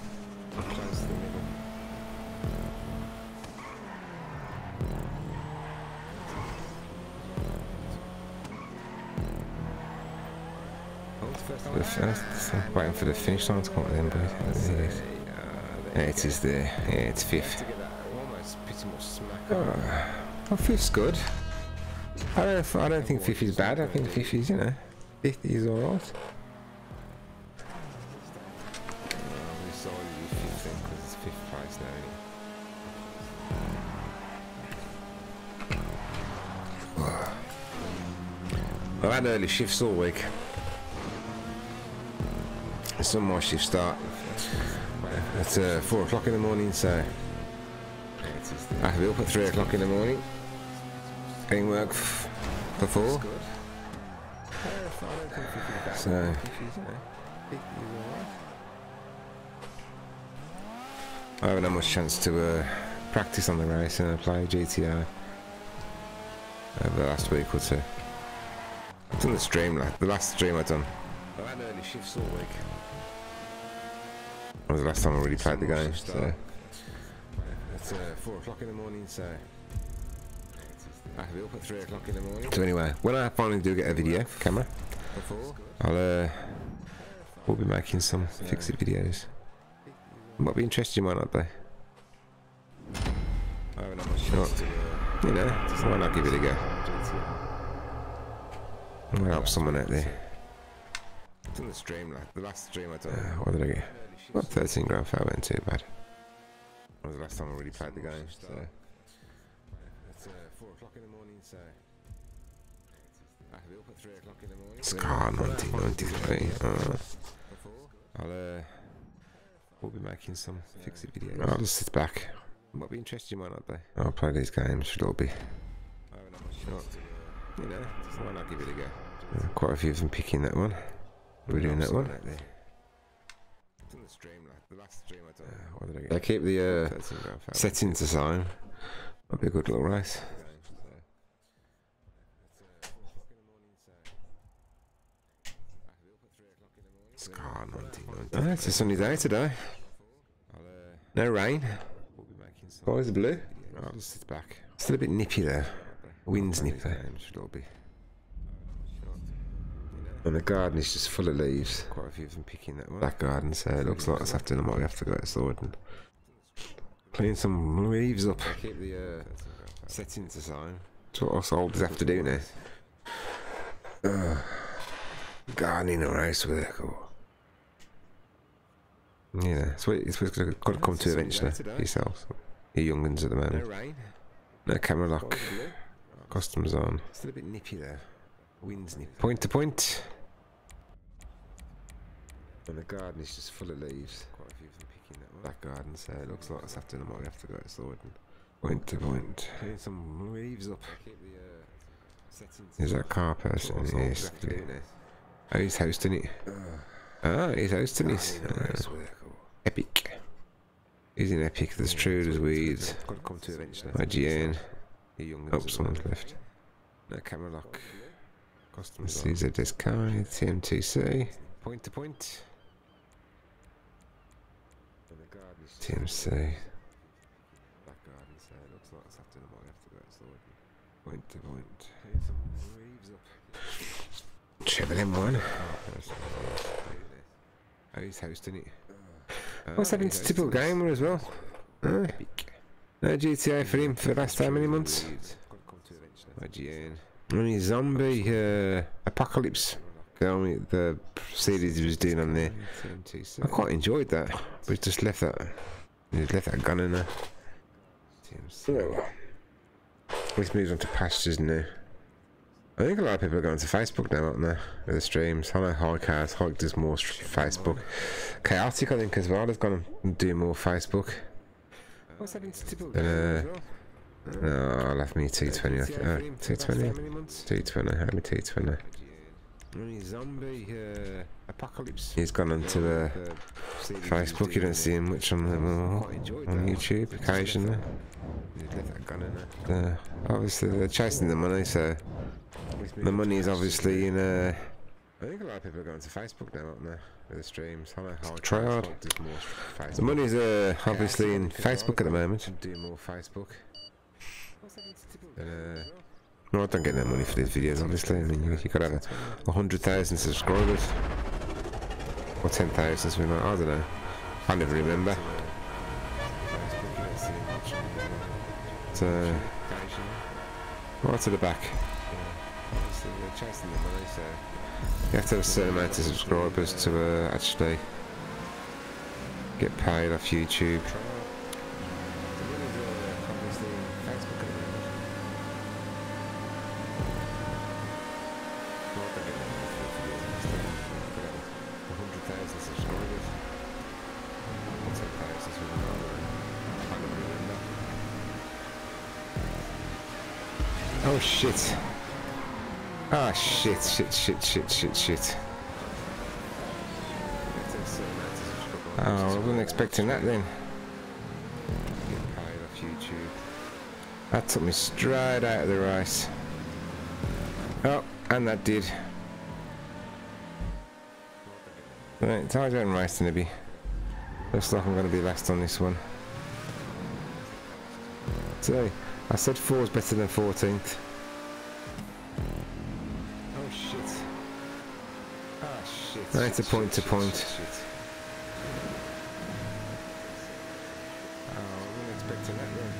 I'm waiting for the finish line to come then, but yeah, it is there. Yeah, it's 5th. Oh, 5th's good. I don't think 5th is bad. I think 5th is, you know, 5th is alright. I've had early shifts all week. Some more shifts start at 4 o'clock in the morning, so I have to be up at 3 o'clock in the morning, getting work for 4. So I haven't had much chance to practice on the race and play GTA over the last week or two. I've done the stream, like the last stream I've done. I've had early shifts all week. That was the last time I really played the game, so it's 4 o'clock in the morning, so I have to be up at 3 o'clock in the morning. So anyway, when I finally do get a video camera, I'll we'll be making some fix-it videos. Might be interested, you might not be. I haven't had much chance to, you know, why not give it a go? I might help someone out there. It's on the stream, like the last stream I done. What did I get? Not 13 grand, I went too bad. That was the last time I really played the game, so it's 4 o'clock in the morning, so I have to be up at 3 o'clock in the morning. Scar 1993. We'll be making some fix-it videos. I'll just sit back. Might be interested, you might not be. I'll play these games, should all be. I haven't had much chance to, you know, why not give it a go? Quite a few of them picking that one. We're doing that one. What did I get? I keep the settings the same. Might be a good little race. Scar 1990. It's a sunny day today. No rain. Skies are blue. I'll just sit back. Still a bit nippy there. Wind's nippy. And the garden is just full of leaves. Quite a few of them picking that one. That garden, so it looks like this afternoon I might have to go outside and Clean some leaves up. Keep the settings the same. That's what us olders have to do now. Gardening or housework or... Yeah, it's what it's got to come to eventually for yourselves. You young'uns at the moment. No camera lock. Customs on. Still a bit nippy there. Wind's nippy. Point to point. And the garden is just full of leaves. Quite a few of them picking that one. That garden, so it looks like this afternoon I might have to go outside and point to point. Clean some leaves up. Is that car person? Yes. Oh, he's hosting it. Ah, he's hosting it. Epic. He's in Epic. There's true as weeds. IGN. Oh, someone's left. No camera lock. CZ Discard. TMTC. Point to point. TMC. Point to point. Chevrolet M1. Oh, he's hosting it. What's happened to typical gamer as well? No GTA for him for the last how many months? Only zombie apocalypse. The series he was doing on there. I quite enjoyed that, but he just left that. He left that gun in there. Let's move on to pastures now. I think a lot of people are going to Facebook now, aren't they? With the streams. I know Hike does more Facebook. Chaotic, I think, as well. They've gone and do more Facebook. What's happening to typical no, I'll have me T20. T20? T20, have me T20. Zombie apocalypse. He's gone onto Facebook. You don't see him much on YouTube occasionally. Obviously, they're chasing the money, so the money is obviously in. I think a lot of people are going to Facebook now, aren't they? With the streams. Try hard. The money's obviously in Facebook at the moment. Do more Facebook. No, I don't get that money for these videos, obviously. I mean, you could have 100,000 subscribers. Or 10,000, I don't know. I never remember. So, right to the back. You have to have a certain amount of subscribers to actually get paid off YouTube. Oh shit. Ah shit. Oh, I wasn't expecting that then. That took me straight out of the race. Oh, and that did. Right, time to race to Nibby. Looks like I'm going to be last on this one. So, I said 4's better than 14th. Oh shit. Ah shit. That's a point to point. Oh, I wasn't expecting that then.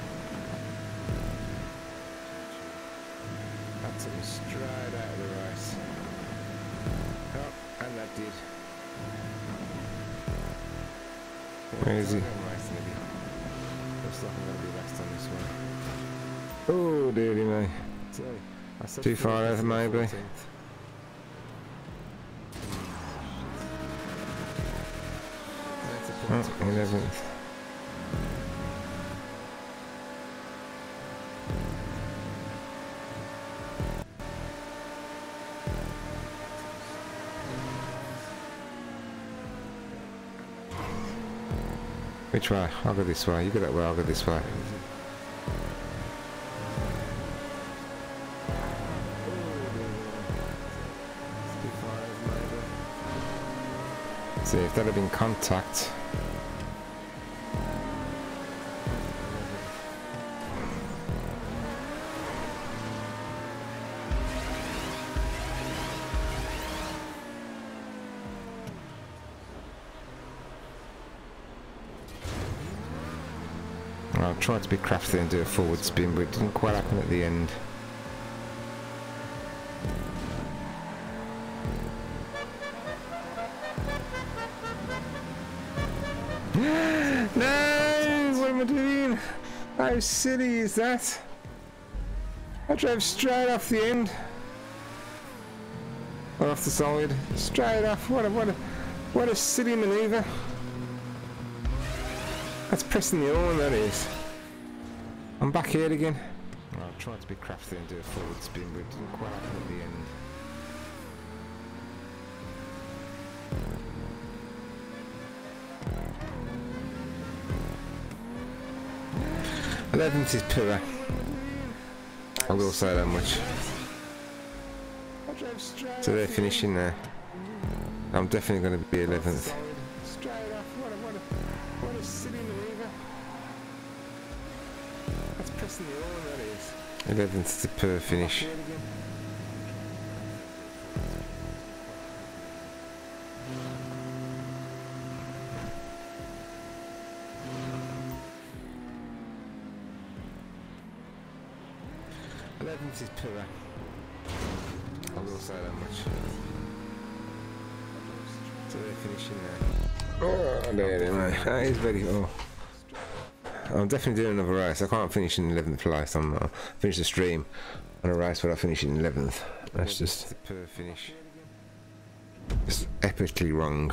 That took me straight out of the race. Oh, and that did. Where is he? Looks like I'm going to be last on this one. Oh, dearie me. Too far over, maybe. Oh, 11th. Which way? I'll go this way. You go that way, I'll go this way. See, if that had been contact. I tried to be crafty and do a forward spin, but it didn't quite happen at the end. No! What am I doing? How silly is that? I drove straight off the end. Or off the side. Straight off. What a silly manoeuvre. That's pressing the horn, that is. I'm back here again. I tried to be crafty and do a forward spin, but it didn't quite happen at the end. 11th is poor. I will say that much. So they're finishing there. I'm definitely going to be 11th. What a silly manoeuvre. That's pressing the horn, that is. 11th is a poor finish. This is poor. I will say that much. So they're finishing there. Oh, there, mate. That is very. Oh, I'm definitely doing another race. I can't finish in 11th place. I'll finish the stream on a race where I finish in 11th. That's just a poor finish. It's epically wrong.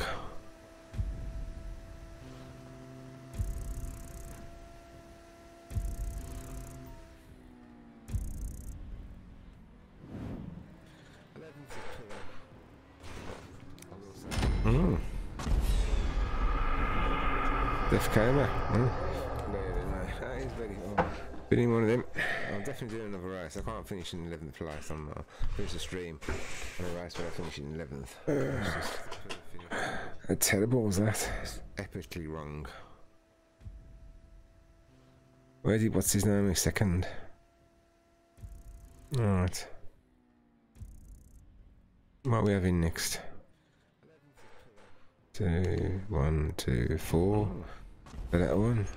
Defcoma. That is very. Been in one of them. I'm definitely doing another race. I can't finish in 11th place. I'll finish the stream on a race where I finish in 11th. How terrible was that? It's epically wrong. What's his name? He's second. Alright. What are we having next? 2, 1, 2, 4. The little one.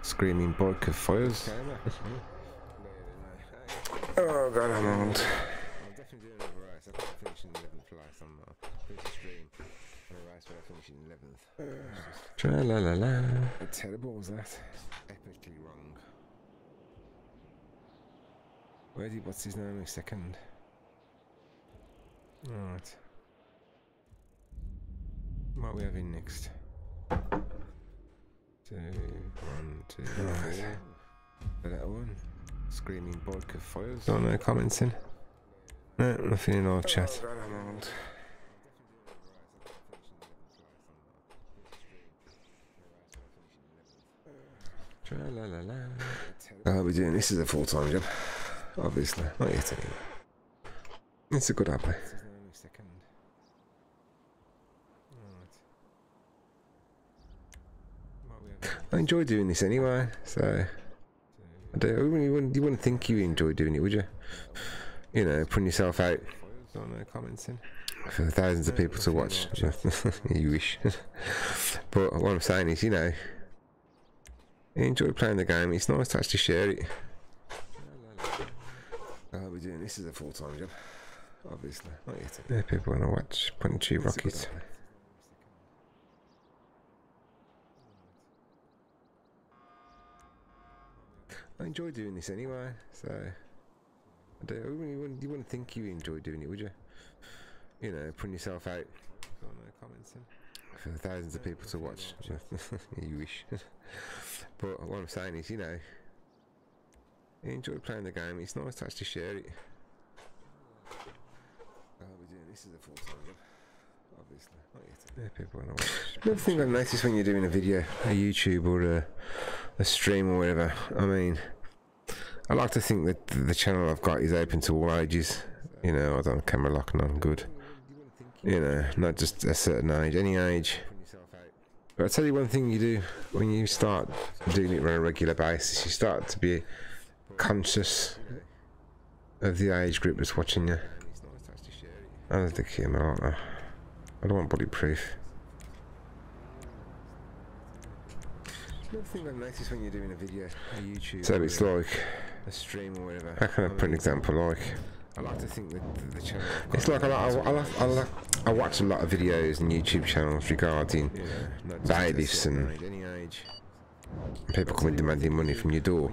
Screaming bike of fires. Oh god, I'm old. I'm definitely doing another race. I can't finish in 11th place. I'm finish the stream on a race where I finish in 11th. Tra-la-la-la. How terrible was that? Epically wrong. What's his name? He's second. Alright. What are we having next? 2, 1, 2, 4. The little one. Screaming bike of fires. Don't know comments in. No, nothing in our chat. Oh, I'm old. Tra-la-la-la. I'll be doing this as a full-time job. Obviously. Not yet anyway. It's a good hobby. I enjoy doing this anyway, so I don't, you wouldn't think you enjoy doing it, would you? You know, putting yourself out. Don't know comments in for thousands of people to watch. You wish. But what I'm saying is, you know, you enjoy playing the game. It's nice to actually share it. I'll be doing this as a full-time job, obviously. Not yet. Yeah, people want to watch Punchy Rockets. I enjoy doing this anyway, so I don't, you wouldn't think you enjoy doing it, would you? You know, putting yourself out. Got no comments in for thousands of people to watch. You wish. But what I'm saying is, you know, you enjoy playing the game. It's nice to actually share it. I'll be doing this as a full-time job, obviously. Not yet. Yeah, people want to watch. Another thing I've noticed when you're doing a video, a YouTube or a stream or whatever, I mean, I like to think that the channel I've got is open to all ages. You know, I don't camera lock and I'm good. You know, not just a certain age, any age. But I'll tell you one thing you do when you start doing it on a regular basis, you start to be conscious of the age group that's watching you. I don't think I don't want bulletproof. Another thing I've noticed when you're doing a video on YouTube, so it's like a stream or whatever. How can I put an example? Like, I like to think that the channel. It's like I watch a lot of videos and YouTube channels regarding bailiffs and people coming demanding money from your door.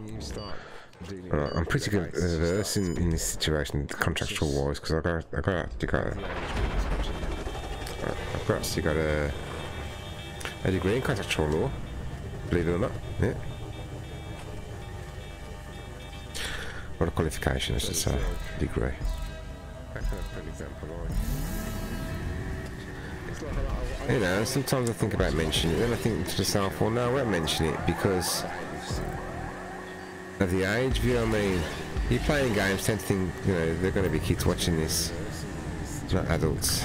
I'm pretty good versed in this situation, contractual wise, because I've actually got a degree in contractual law. Believe it or not, yeah. What a qualification, I should say. Degree. You know, sometimes I think about mentioning it, then I think to myself, well, no, I won't mention it because of the age view. I mean, you're playing games, tend to think, you know, they're going to be kids watching this, not adults.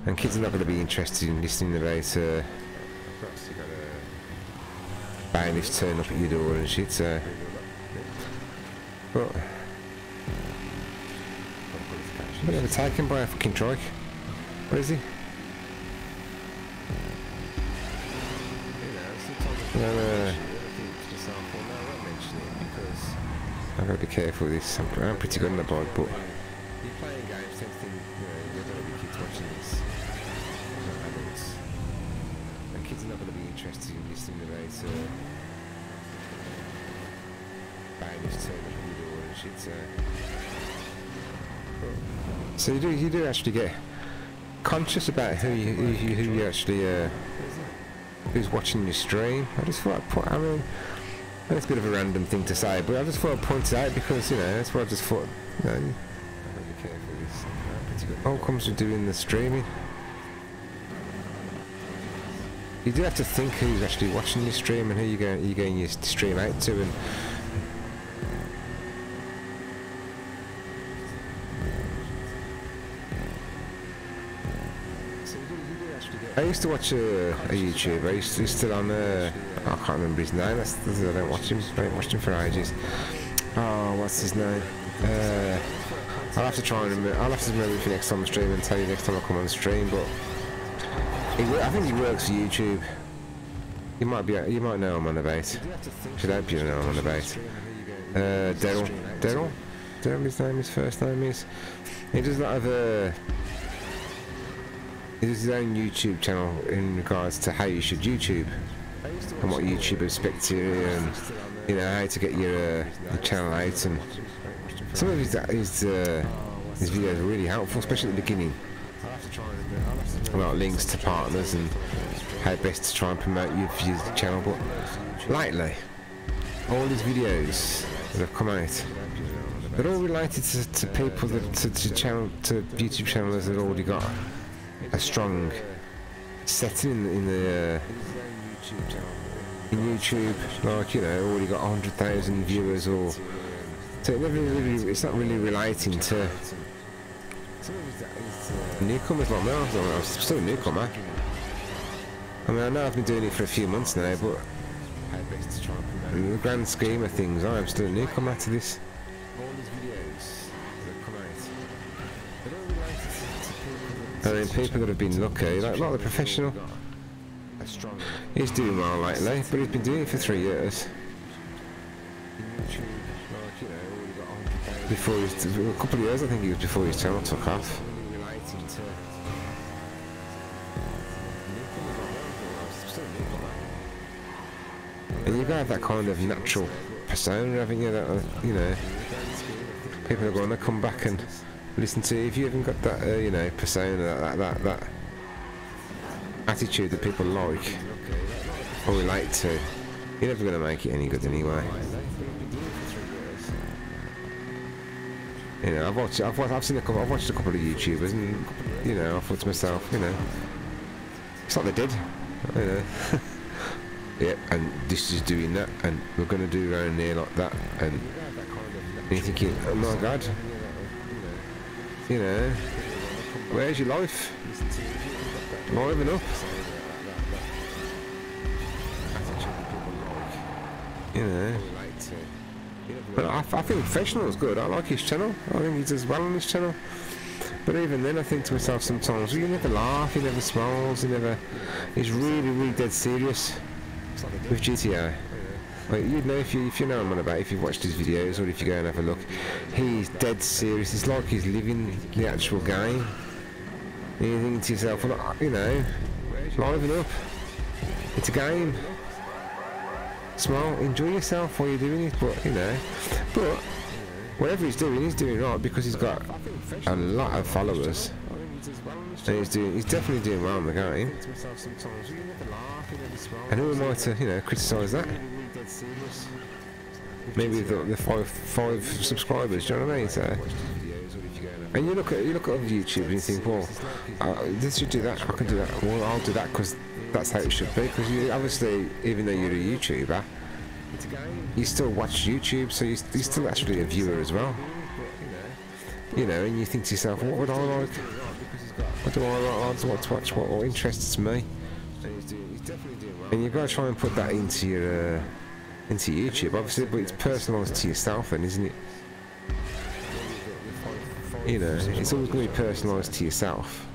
And kids are not going to be interested in listening about bailiffs turn up at your door and shit, so. But I'm never taken by a fucking trike. Where is he? I've got to be careful with this. I'm pretty good on the board, but you're playing games, tend to think, you know, you're going to be kids watching this, not adults. And kids are not going to be interested in listening about bailiffs turn up at your door and shit, so you do actually get conscious about who you actually who's watching your stream. I just thought I'd put, I mean, it's a bit of a random thing to say, but I just thought I'd point it out because, you know, that's what I just thought, you know, I'm really careful with this. All comes with doing the streaming. You do have to think who's actually watching your stream and who you're going your stream out to, and I used to watch a YouTuber. I used to on I can't remember his name. I don't watch him. I haven't watched him for ages. Oh, what's his name? I'll have to try and remember. I'll have to remember for next time I stream and tell you next time I come on the stream. But I think he works for YouTube. You might know him on the base. Should hope you know him on the base. Daryl. His first name is. He does a lot of He does his own YouTube channel in regards to how you should YouTube and what YouTube expects you, and you know how to get your channel out. And some of his videos are really helpful, especially at the beginning. About links to partners and how best to try and promote your channel. But lately, all these videos that have come out, they're all related to people that to YouTube channels that already got a strong setting in YouTube, like, you know, already got 100,000 viewers, or so it's not really relating to newcomers like me. I'm still a newcomer. I mean, I know I've been doing it for a few months now, but in the grand scheme of things, I'm still a newcomer to this. I mean, people that have been lucky, like a lot of the professional, he's doing well lately, but he's been doing it for 3 years. Before a couple of years, I think it was before his channel took off. And you gotta have that kind of natural persona, haven't you? That, you know, people are going to come back and listen to you. If you haven't got that, you know, persona, that attitude that people like or relate to, you're never going to make it any good anyway. You know, I've watched a couple of YouTubers, and you know, I thought to myself, you know, it's like they did, you know. Yeah, and this is doing that, and we're going to do around there like that, and you're thinking, oh my God. You know, where's your life? Liven up. You know. But I think Professional is good. I like his channel. I think he does well on his channel. But even then, I think to myself sometimes, he never laughs, he never smiles, he's really, really dead serious. with GTA. Like, you'd know if you know what I'm on about, if you've watched his videos or if you go and have a look. He's dead serious. It's like he's living the actual game. And you think to yourself, well, you know, liven up. It's a game. Smile, enjoy yourself while you're doing it, but you know. But whatever he's doing right because he's got a lot of followers. And he's definitely doing well in the game. And who am I to, you know, criticise that? Maybe the five subscribers, do you know what I mean? So, and you look at other YouTube and you think, well, this should do that, I can do that. Well, I'll do that because that's how it should be. Because you obviously, even though you're a YouTuber, you still watch YouTube, so you're still actually a viewer as well. You know, and you think to yourself, what would I like? What do I like to watch? What interests me? And you've got to try and put that into your into YouTube, obviously, but it's personalised to yourself, then, isn't it? You know, it's always going to be personalised to yourself.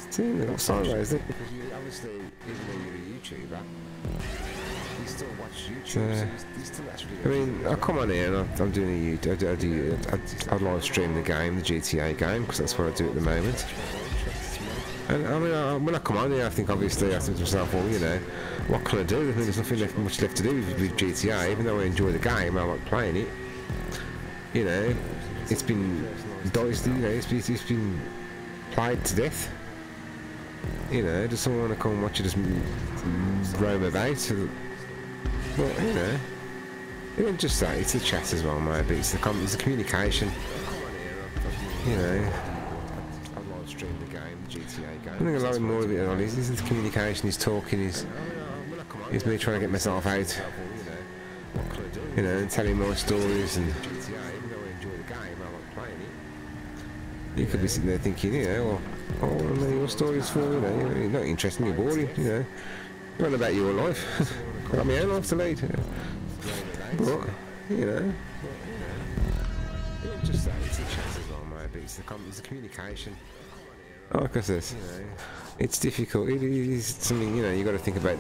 See, that's sideways, isn't it? I mean, I come on here and I'm doing a YouTube. I live stream the game, the GTA game, because that's what I do at the moment. And I mean, when I come on here, I think to myself, well, you know, what can I do? I mean, there's nothing much left to do with GTA, even though I enjoy the game, I like playing it. You know, it's been diced, you know, it's been played to death. You know, does someone want to come and watch it just roam about? Well, you know, it wasn't just that, it's the chat as well, maybe. It's the communication. You know. I think a lot more of it on is the communication, he's talking, he's me trying to get myself out. You know, and telling my stories, and you could be sitting there thinking, you know, well, I don't know your stories for, you know, you're not interesting, you're boring, you know. Not about your life. I've got my own life to lead. But, you know. Just that, it's the chat as well, maybe. It's the communication. Like I said, it's difficult. It is something, you know, you got to think about.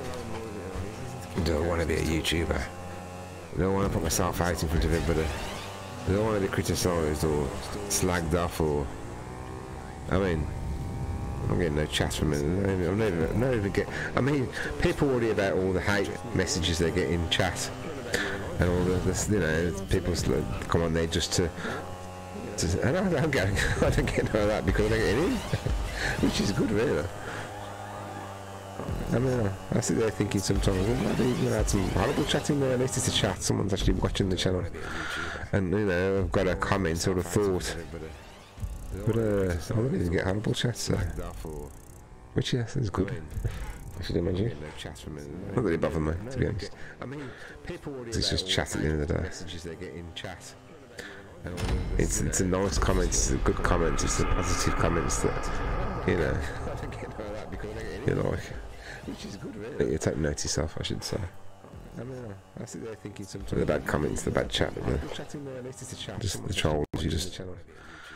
Do I want to be a YouTuber? I don't want to put myself out in front of everybody. I don't want to be criticised or slagged off, or. I mean, I'm getting no chat from it. I'm not even get. I mean, people worry about all the hate messages they get in chat, and all this, you know, people come on there just to. And I don't get none of that because I don't get any, which is good, really. I mean, I sit there thinking sometimes, well, maybe you had some horrible chatting there. At least it's a chat. Someone's actually watching the channel, and you know, I've got a comment or a thought. But I don't even get horrible chats, so. Which yes, is good. I should imagine. Not really bother me, to be honest. It's just chat at the end of the day. It's a nice comment, it's a good comment, it's the positive comments that, you know, you like. That you take notice of, I should say. I sit there thinking sometimes the bad comments, the bad chat, just the trolls, you just,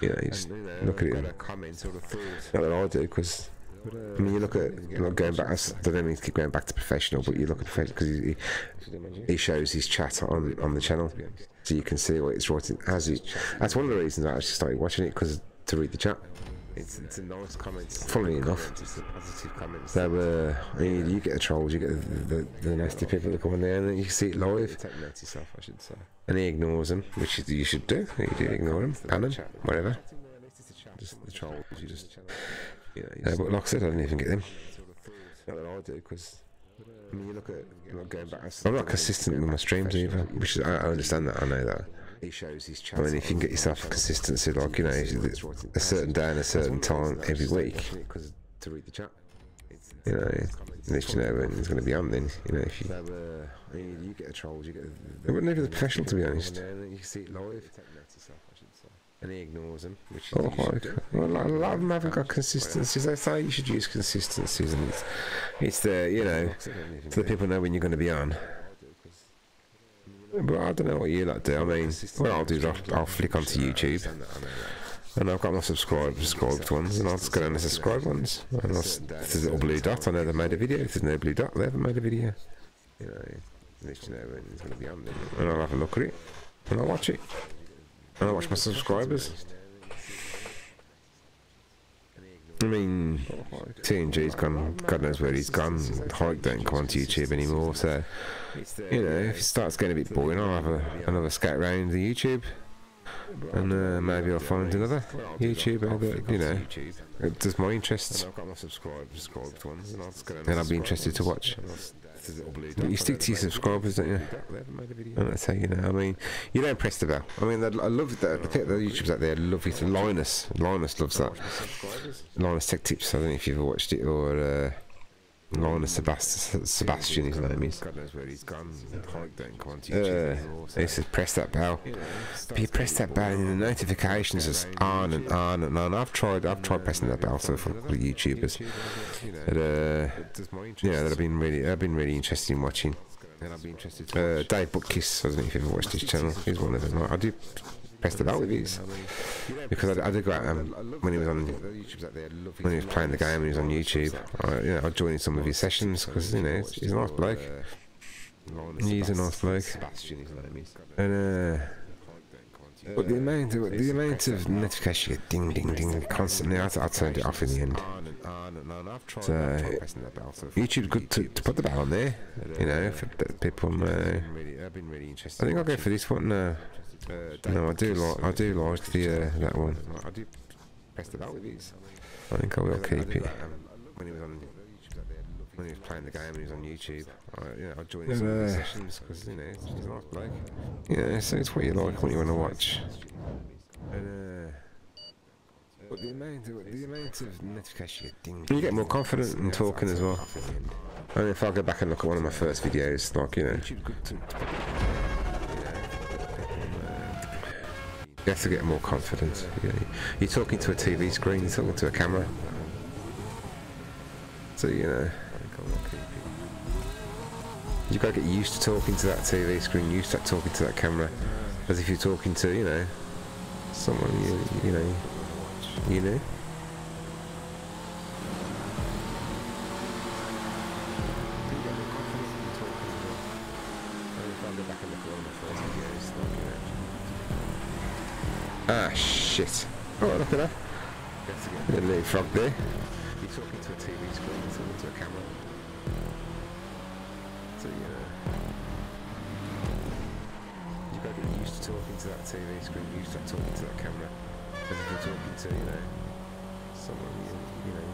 you know, you just look at it. Not that I do, because I mean, you look at, like, going back, I don't mean to keep going back to professional, but you look at professional because he shows his chat on the channel, so you can see what it's writing as he. That's one of the reasons I actually started watching it, because to read the chat. It's a nice comment. Funnily enough, so you get the trolls, you get the nasty people that come on there, and then you see it live. And he ignores them, which you should do. You do ignore them, ban them, whatever. Just the trolls, you just. But like I said, I don't even get them. Not that I do, because I mean, you look at going back. I'm not consistent with my streams either, which is, I understand that. I know that. I mean, if you can get yourself a consistency, like, you know, a certain day and a certain time every week, you know, at least you know when it's going to be on. Then, you know, if you get the trolls, you get they wouldn't even be professional, to be honest. You can see it live. And he ignores them, which is well, a lot of them haven't got consistencies. They say you should use consistencies, and it's the, you know, so the people know when you're going to be on. But I don't know what you like do. I mean, what I'll do is I'll flick onto YouTube, And I've got my subscribed ones, and I'll just go down to subscribed ones. And if there's a little blue dot, I know they've made a video. If there's no blue dot, they haven't made a video. You know, at least you know when it's going to be on there. And I'll have a look at it, and I'll watch it. And I'll watch my subscribers. I mean, TNG's gone, God knows where he's gone. Hike don't come onto YouTube anymore, so, you know, if it starts getting a bit boring, I'll have another scout round the YouTube. And maybe I'll find another YouTuber that, you know, it does my interests. And I'll be interested to watch. But you stick to your subscribers, don't you? And that's how you know. I mean, you don't press the bell. I mean, I love that. The YouTubers out there love it. Linus loves that. Linus Tech Tips. I don't know if you've ever watched it, or Linus Sebastian, his name is. God knows where he's gone. He says press that bell. But you press that bell and the notifications is on and on and on. I've tried pressing that bell so for the YouTubers. Yeah, that have been really interested in watching. Dave Buttkiss, I don't know if you've ever watched his channel. He's one of them. I do press the bell with these because I did go out when he was playing the game and he was on YouTube. I joined in some of his sessions because, you know, he's a nice bloke. He's a nice bloke. And but the amount of notification, ding ding ding constantly, I turned it off in the end. So YouTube's good to put the bell on there, you know, for people. I think I'll go for this one. No, I do like the that one. I think I will keep it. When he was playing the game and he was on YouTube, I joined some of the sessions because, you know, he's a nice bloke. Yeah, so it's what you like, what you want to watch. But the amount of notification, you get more confident in talking as well. And if I go back and look at one of my first videos, like, you know, you have to get more confident. You're talking to a TV screen, you're talking to a camera. So, you know, you've got to get used to talking to that TV screen, used to talking to that camera, as if you're talking to, you know, someone you know. Ah, shit. Oh, look at that. Little leapfrog there. You're talking to a TV screen, you're talking to a camera. So, you know, you've got to get used to talking to that TV screen, used to talking to that camera. As if you're talking to, you know, someone, you know.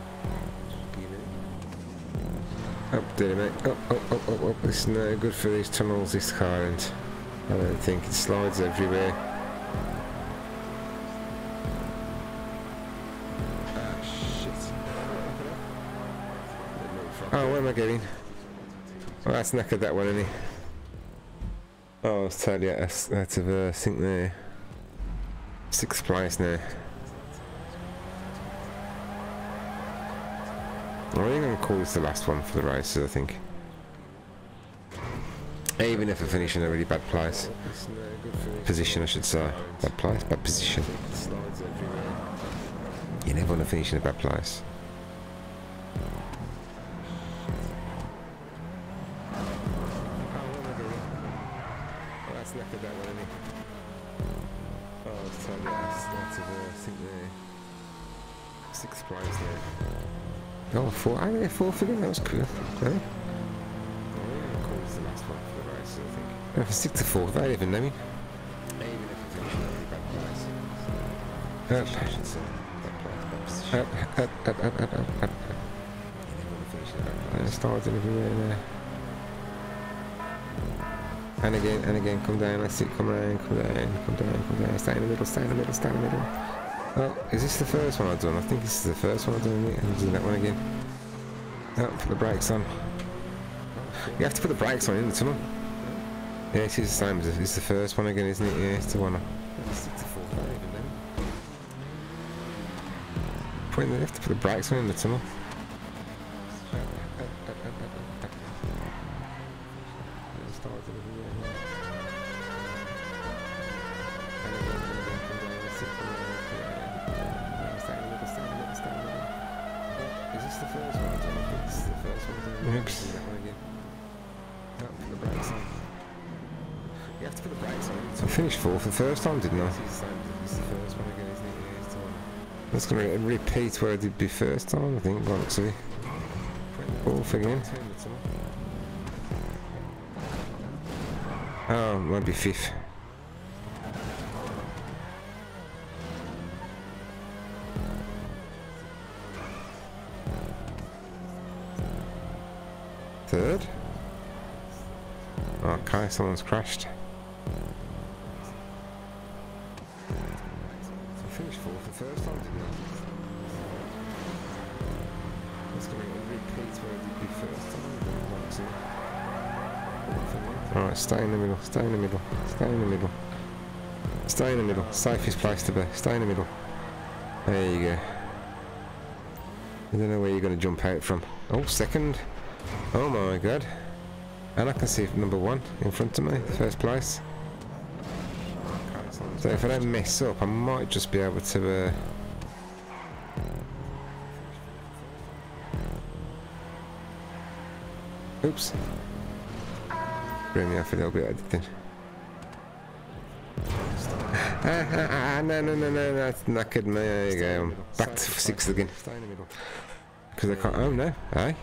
Up there, mate. Oh. This is no good for these tunnels, this car, and I don't think it slides everywhere. Oh, where am I getting? Oh, that's knackered, that one, isn't he? Oh, I was totally out of sync there. 6th place now. I think I'm going to call this the last one for the races, I think. Even if I finish in a really bad place. Position, I should say. Bad place, bad position. You never want to finish in a bad place. Oh, 4. I mean, 4 for them, that was cool. Right? If I stick to 4, I even know me. Up. I started everywhere there. And again, come down, let's see, come down, stay in the middle. Oh, is this the first one I've done? I think this is the first one I've done, and do that one again. Oh, put the brakes on. You have to put the brakes on in the tunnel. Yeah, it is the same as it's the first one again, isn't it? Yeah, it's the one. You have to put the brakes on in the tunnel. the first one. I don't think this is the first one. Oops. Put the brakes on. You have to put the brakes on. I finished 4th the first time, didn't I? It's the first one again, isn't it? That's going to repeat where I did be first time, I think, by the looks of it. 4th again. Oh, it might be 5th. Third? Okay, someone's crashed. I finished 4th the first time, didn't I? That's going to repeat where I did be first time. Alright, stay in the middle, stay in the middle, stay in the middle. Stay in the middle, safest place to be, stay in the middle. There you go. I don't know where you're going to jump out from. Oh, second. Oh my god. And I can see number 1 in front of me, first place. So if I don't mess up, I might just be able to... Oops. Threw me off a little bit, I did. No, that's knackered me. There you go. I'm back to 6th again. Because I can't... Oh no, aye.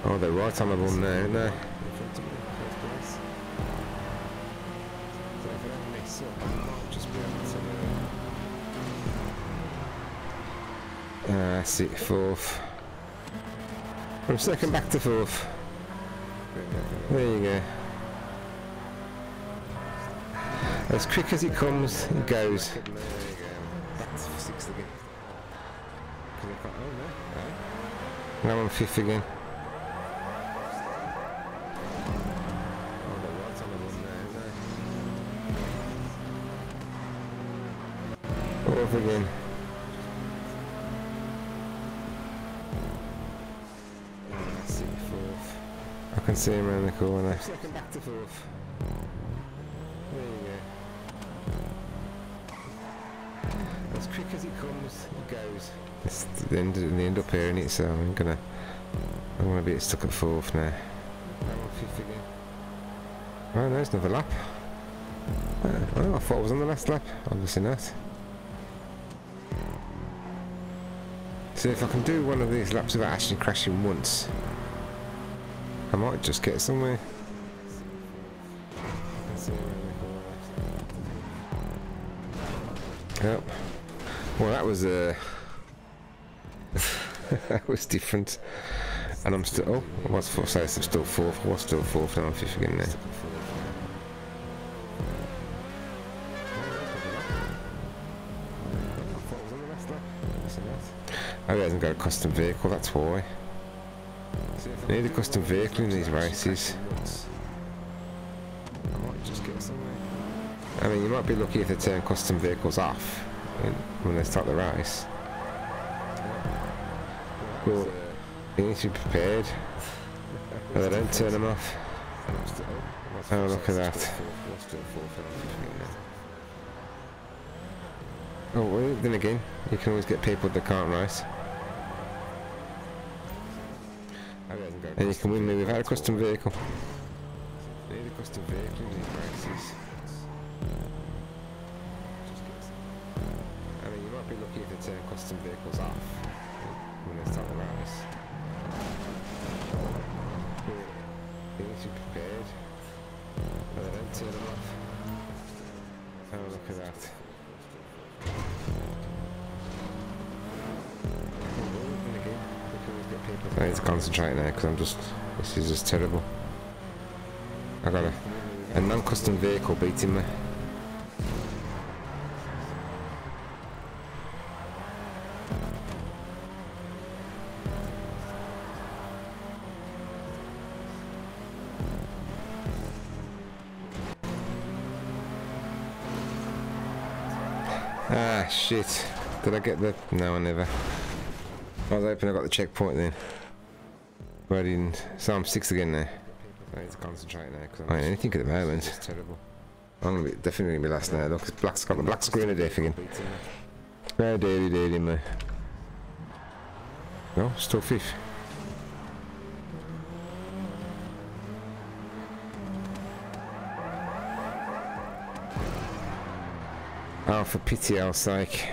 Oh, they're right on the ball now, aren't they? That's it, 4th. From 2nd back to 4th. There you go. As quick as it comes, it goes. Now I'm 5th again. Fourth again. That's it, 4th. I can see him around the corner. 2nd back to 4th. There you go. As quick as it comes, it goes. It's the end up here, innit? So I'm gonna be stuck at 4th now. I'm 5th again. Oh, there's another lap. Oh, I thought I was on the last lap. Obviously not. So if I can do one of these laps without actually crashing once, I might just get somewhere. Yep. Well, that was that was different. And I'm still... Oh, I was 4th, so I'm still 4th. I was still 4th, now I'm 5th again now. Oh, he hasn't got a custom vehicle, that's why. You need a custom vehicle in these races. I mean, you might be lucky if they turn custom vehicles off when they start the race. But you need to be prepared. But they don't turn them off. Oh, look at that. Oh, well, then again, you can always get people that can't race. And you can win me without a custom vehicle. You need a custom vehicle in these races. I mean, you might be lucky if they turn custom vehicles off when they start the race. You need to be prepared. But they don't turn them off. Oh, look at that. I need to concentrate now because this is just terrible. I got a non-custom vehicle beating me. Ah, shit. Did I get the... No, I never. I was hoping I got the checkpoint then. But I didn't. So I'm 6th again now. I need to concentrate now because I ain't anything at the moment. It's terrible. I'm gonna be, definitely gonna be last now. Look, Black's got the black screen of death again. Oh, daily, mate. No, still fifth. Oh, for pity hell's sake.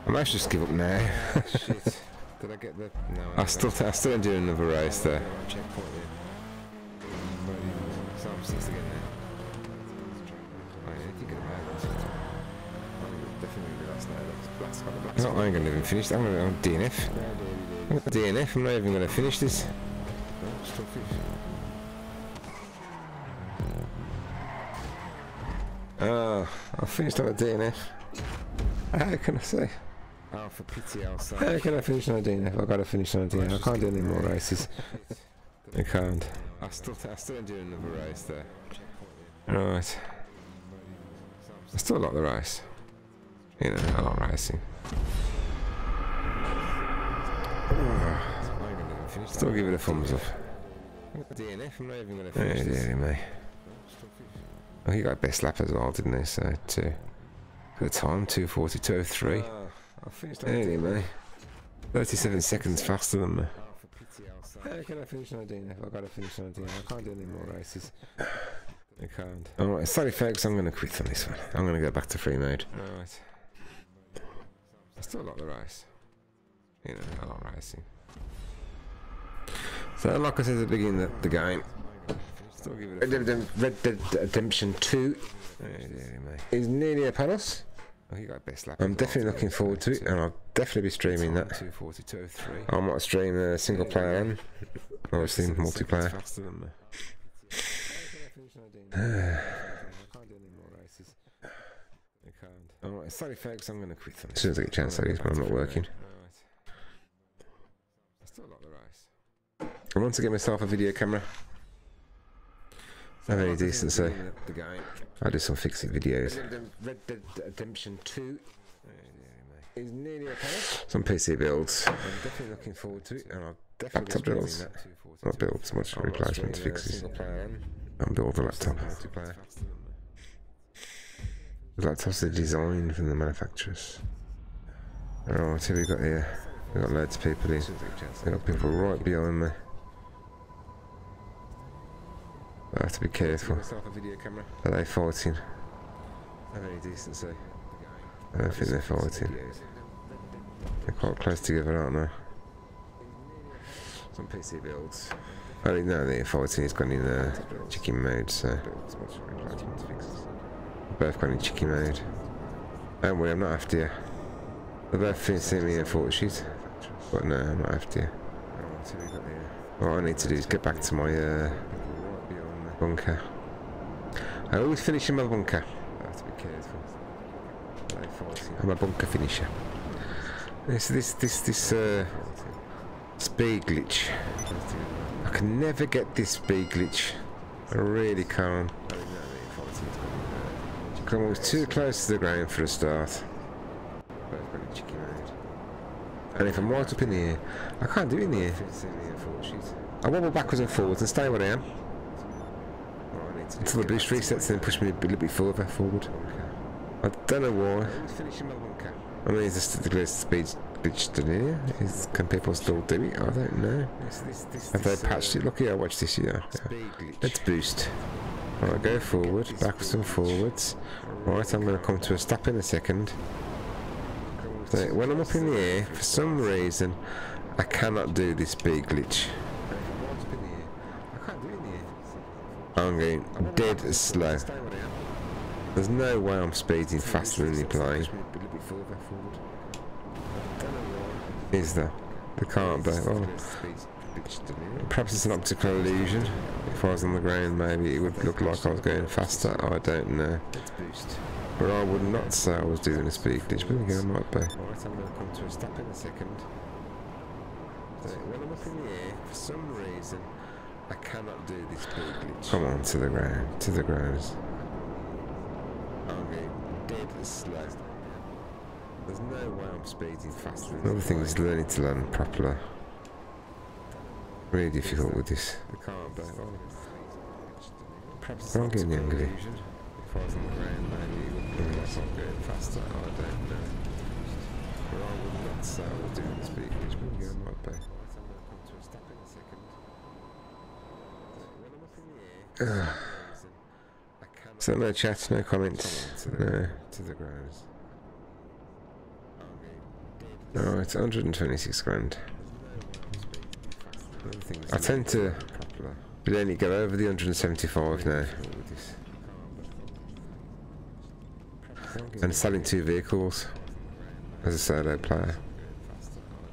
I might just give up now. Shit. Did I get the... No, I still don't do another race there. Checkpoint here. So I'm sixth again now. No, I ain't gonna even finish. I'm gonna DNF. I'm gonna DNF. I'm not even gonna finish this. Oh, I finished on a DNF. How can I say? Oh, for pity, I'll say. How can I finish on a DNF? I've got to finish on a DNF. I can't do any more races. I can't. I still don't do another race there. Right. I still like the race. You know, I like racing. Still give it a thumbs up. DNF, I'm not even going to finish this. Me. Oh, he got best lap as well, didn't he? So, good time, 2:42.03. I finished anyway. 37 seconds faster than me. How can I finish on a DNF? I've got to finish on a DNF. I can't do any more races. I can't. Alright, sorry folks, I'm going to quit on this one. I'm going to go back to free mode. Alright. I still like the race. You know, I like racing. So, like I said at the beginning of the game, still give it a Red Dead Redemption 2 is nearly upon us. Oh, you got best lap. I'm definitely looking forward to it, and I'll definitely be streaming that. 2:42.03. I might stream a single player and obviously multiplayer. Alright, sorry folks, I'm going to quit them. As soon as I get a chance, I guess, but I'm not working. I want to get myself a video camera. Not very decent, so I'll do some fixing videos. Red Dead Redemption 2 is nearly some PC builds. I'm definitely looking forward to it, and I'll definitely laptop builds. Not builds, much replacement fixes. And build the laptop. The laptops are designed from the manufacturers. Alright, here we got here. We've got loads of people in. We've got people right behind me. I have to be careful. Are they fighting? Very decent, so I don't think they're fighting. They're quite close together, aren't they? Some PC builds. I don't know they're fighting. It's gone in chicken mode, so both gone in chicken mode. Don't worry, I'm not after you. They both sent me a photo sheet, but no, I'm not after you. What I need to do is get back to my bunker. I always finish in my bunker. I have to be careful. I'm a bunker finisher. This speed glitch. I can never get this speed glitch. I really can't. I'm always too close to the ground for a start. And if I'm right up in the air, I can't do it in the air. I wobble backwards and forwards and stay where I am. Until the boost resets and then push me a little bit further forward. I don't know why. I mean, is this the greatest speed glitch still here? Can people still do it? I don't know. Have they patched it? Look here, I watched this here. Yeah. Let's boost. Alright, go forward, backwards and forwards. Right, I'm going to come to a stop in a second. So when I'm up in the air, for some reason, I cannot do this speed glitch. I'm going dead slow. There's no way I'm speeding faster than the plane. Is there? There can't be. Oh. Perhaps it's an optical illusion. If I was on the ground, maybe it would look like I was going faster. I don't know. But I would not say I was doing a speed glitch, but again, I might be. Alright, I'm going to come to a stop in a second. So when I'm up in the air, for some reason, I cannot do this speed glitch. Come on, to the ground, to the ground. I'm going dead slow. There's no way I'm speeding faster. Another thing is learning to land properly. Really difficult with this. I can't be. I'm getting angry. If I was on the ground, maybe it would be like I'm going faster. I don't know. But I would not say I would do the speakers. Maybe I might be. I'm going to come to a stop in a second. When I'm up in the air, So no chat, no comments. No. to the ground. Oh, it's 126 grand. I tend to only go over the 175 now. And selling 2 vehicles as a solo player,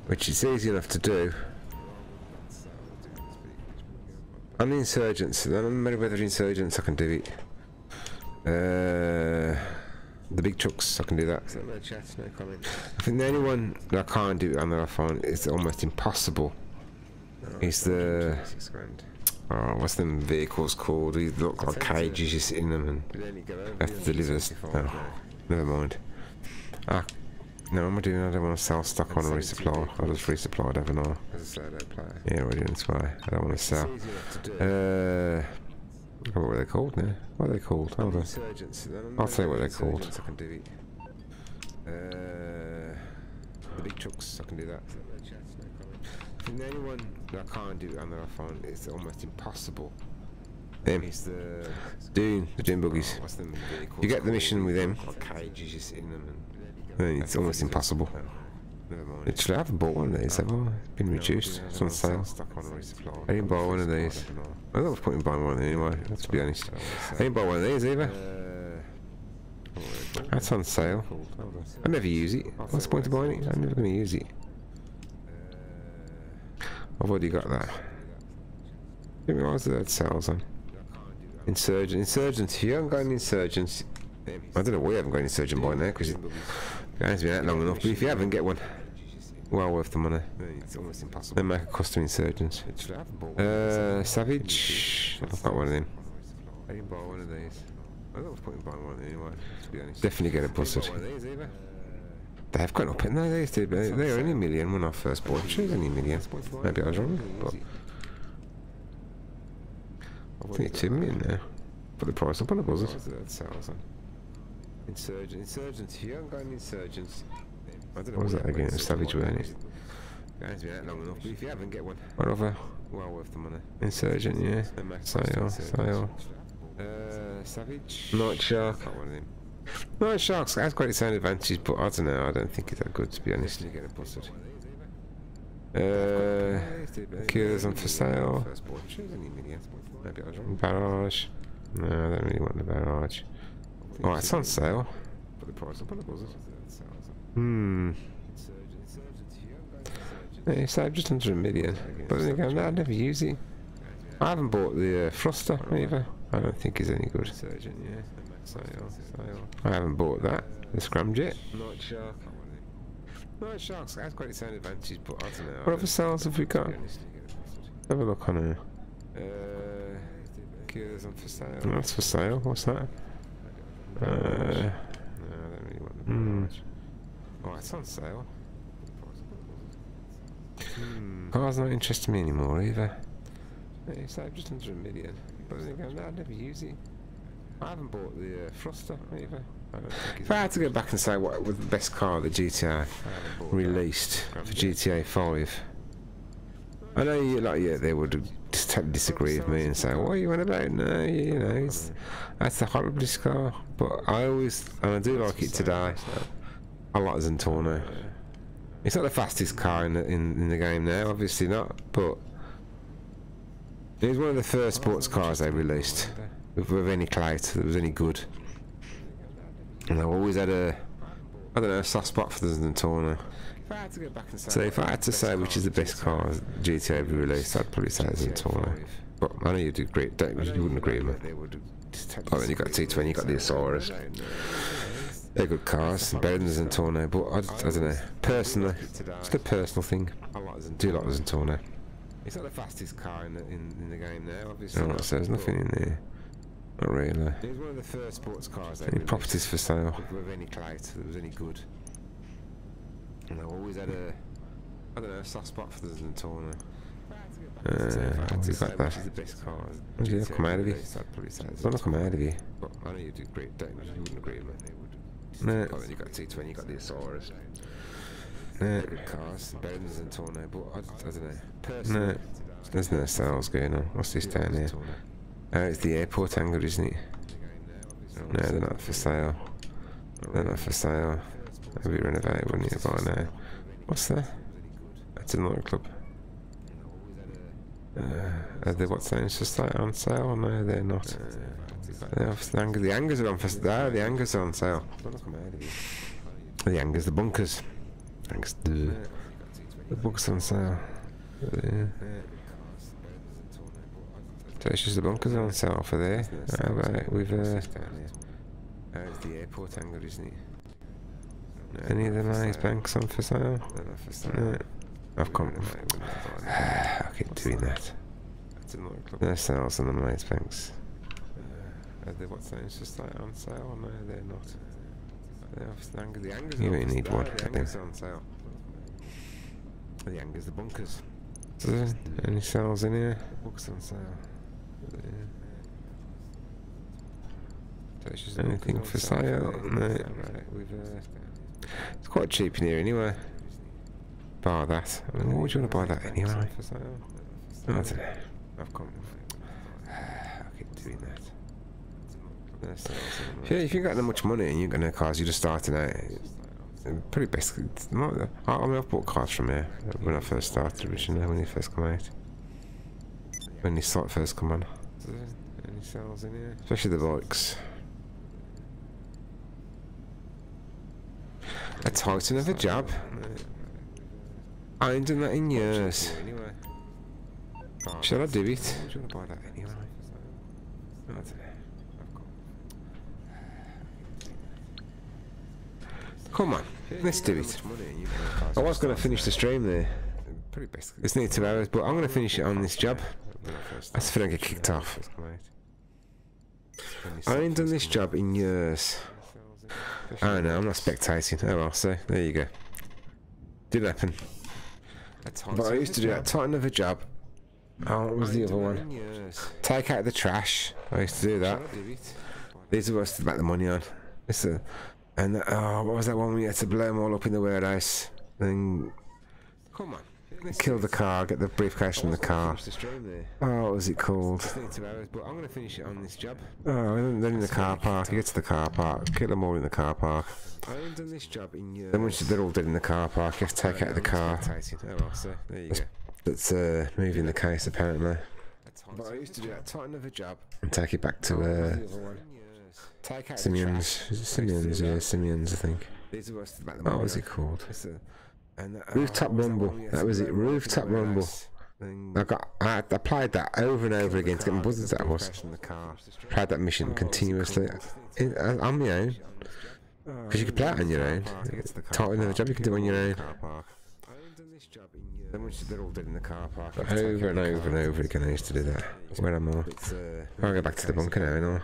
which is easy enough to do. On the Insurgents, on Meriwether Insurgents I can do it. The big trucks, I can do that. No chat, no comments. I think the only one that I can't do and that I find is almost impossible is the... Oh, what's them vehicles called? They look like cages, you sit in them and have to deliver. Oh, never mind. Ah, no, what am I doing? I don't want to sell stock. I want to resupply. I'll just resupply it, haven't I? Yeah, we're doing this way. I don't want to sell. What were they called now? What are they called? Hold on. I'll tell you what they're called. The big trucks, I can do that. I think the only one that I can't do and that I find is almost impossible Is the Dune buggies. You get the mission with him, and it's almost impossible. Literally, I haven't bought one of these, have I? It's been reduced. It's on sale. I didn't buy one of these. I was putting buying one anyway, let's be honest. I didn't buy one of these either. That's on sale. I never use it. What's the point of buying it? I'm never going to use it. I've already got that. I didn't realise that sales on. Insurgents. If you haven't got an Insurgents, I don't know why you haven't got an Insurgent by now, because it hasn't been that long enough, but if you haven't, get one. Well worth the money. It's almost impossible. Then make a custom Insurgents. Savage. I've got one of them. I didn't buy one of these. I was putting buying one anyway, to be honest. Definitely get it busted. They've gone up in there, they're only a million when I first bought. She was only a million. Maybe I was wrong, but I think it's 2 million now. Put the price up on the buzzer. Insurgents, if you haven't got any Insurgents, I don't know What was that again? It was Savage, weren't it? It hasn't been that long enough, but if you haven't, get one. What other? Well worth the money. Insurgent, yeah. Sale. Savage. Night Shark. Got one of them. Night Shark's has got its own advantages, but I don't know, I don't think it's that good, to be honest. Definitely get it busted. Cures on for sale. First bought. She was only a million. Maybe I was wrong. Barrage. No, I don't really want the barrage. Oh, it's on sale. Put the price up on the buzzer. Yeah, it's just under a million. But then again, I'd never use it. I haven't bought the Thruster either. I don't think it's any good. Insurgent, yeah. Sale. I haven't bought that. The Scramjet. Night Shark. Night Shark's has got its own advantages, but I don't know. What other sales have we got? Have a look on here. Cures on for sale. That's for sale. What's that? No, I don't really want the barrage. Oh, it's on sale. Car's not interesting me anymore either. It's just under a million. But then again, I'd never use it. I haven't bought the Thruster either. I don't think If I had to go back and say what was the best car that GTA released for GTA5, I know you they would just totally disagree with me and say, "What are you on about?" No, you know, that's the horriblest car. But I always, and I do like it today. I like the Zentorno. It's not the fastest car in the game now, obviously not, but it was one of the first sports cars they released with any clout that was any good. And I've always had a soft spot for the Zentorno. So if I had to say which is the best car GTA ever released, I'd probably say the Zentorno. But I know you'd agree, you wouldn't agree with me. Oh, then you got the T20, you got the Asaurus. They're good cars, better than the Zentorno, but I don't know. Personally, it's a personal thing. I do like the Zentorno. It's not the fastest car in the game now, obviously. No, so there's nothing in there. Not really. It was one of the first sports cars. Any properties for sale? With any clout that was any good. And I've always had a soft spot for the Zentorno. We got that. Oh, yeah, come out of here. Don't come out of here. I know you do great, don't you? You wouldn't agree with me. No. Oh, then you got T20, you got the Asaurus. No. Good cars, better than Tornado, but I don't know. Personally, No. There's no sales going on. What's this down here? Oh, it's the airport hangar, isn't it? No, they're not for sale. They're not for sale. Maybe renovate, wouldn't you, by now? What's that? That's another club. Are they what's names for sale on sale? No, they're not. The hangars are on for sale. The hangars are on sale. The hangars, the bunkers. Hangars, the bunkers on sale. Yeah. So it's just the bunkers on sale for there. Alright, we've it's the airport hangar, isn't it? any of the nice banks on for sale? No. I've come. I keep doing that. No sales on the nice banks. Are they what's names for sale on sale? No, they're not. The hangars You don't need one. The hangars on sale. The hangars, the bunkers. Is there any sales in here? Books on sale. Anything for sale? No. It's quite cheap in here anyway. Bar that. I mean, why would you want to buy that anyway? I don't know. I've come. I keep doing that. Yeah, if you've got that much money and you've got no cars, you're just starting out. Pretty basically, I mean, I've bought cars from here when I first started originally, when they first come out. When they first come on. Any sales in here? Especially the bikes. A Titan of a job. I ain't done that in years. Shall I do it? Come on, let's do it. I was going to finish the stream there. It's nearly 2 hours, but I'm going to finish it on this job. That's if I don't get kicked off. I ain't done this job in years. Oh no, I'm not spectating. Oh well, so there you go. Didn't happen. But I used to do that Titan of a job. Oh, what was the other one? Take out the trash. I used to do that. These are what's about the money on. And what was that one we had to blow them all up in the warehouse? Then Come on. kill the car, get the briefcase from the car. Oh, what was it called? But I'm going to finish it on this job. Oh, then in the car park. You get to the car park, kill them all in the car park. I ain't done this job in years. Then once they're all dead in the car park, you have to take out the car. Oh well, so there you go. That's moving the case apparently. But I used to do that Titan of a job. And take it back to Simeon's. Is it Simeon's? Yeah, Simeon's, I think. What was it called? Rooftop Rumble. That was it. Rooftop Rumble. I played that over and over again to get my buzzards that was. Played that mission continuously on my own. Because you could play it on your own. Titan of a job you can do on your own. They're all dead in the car park. Over and over and over again I used to do that. Where am I? I'll go back to the bunker now, you know.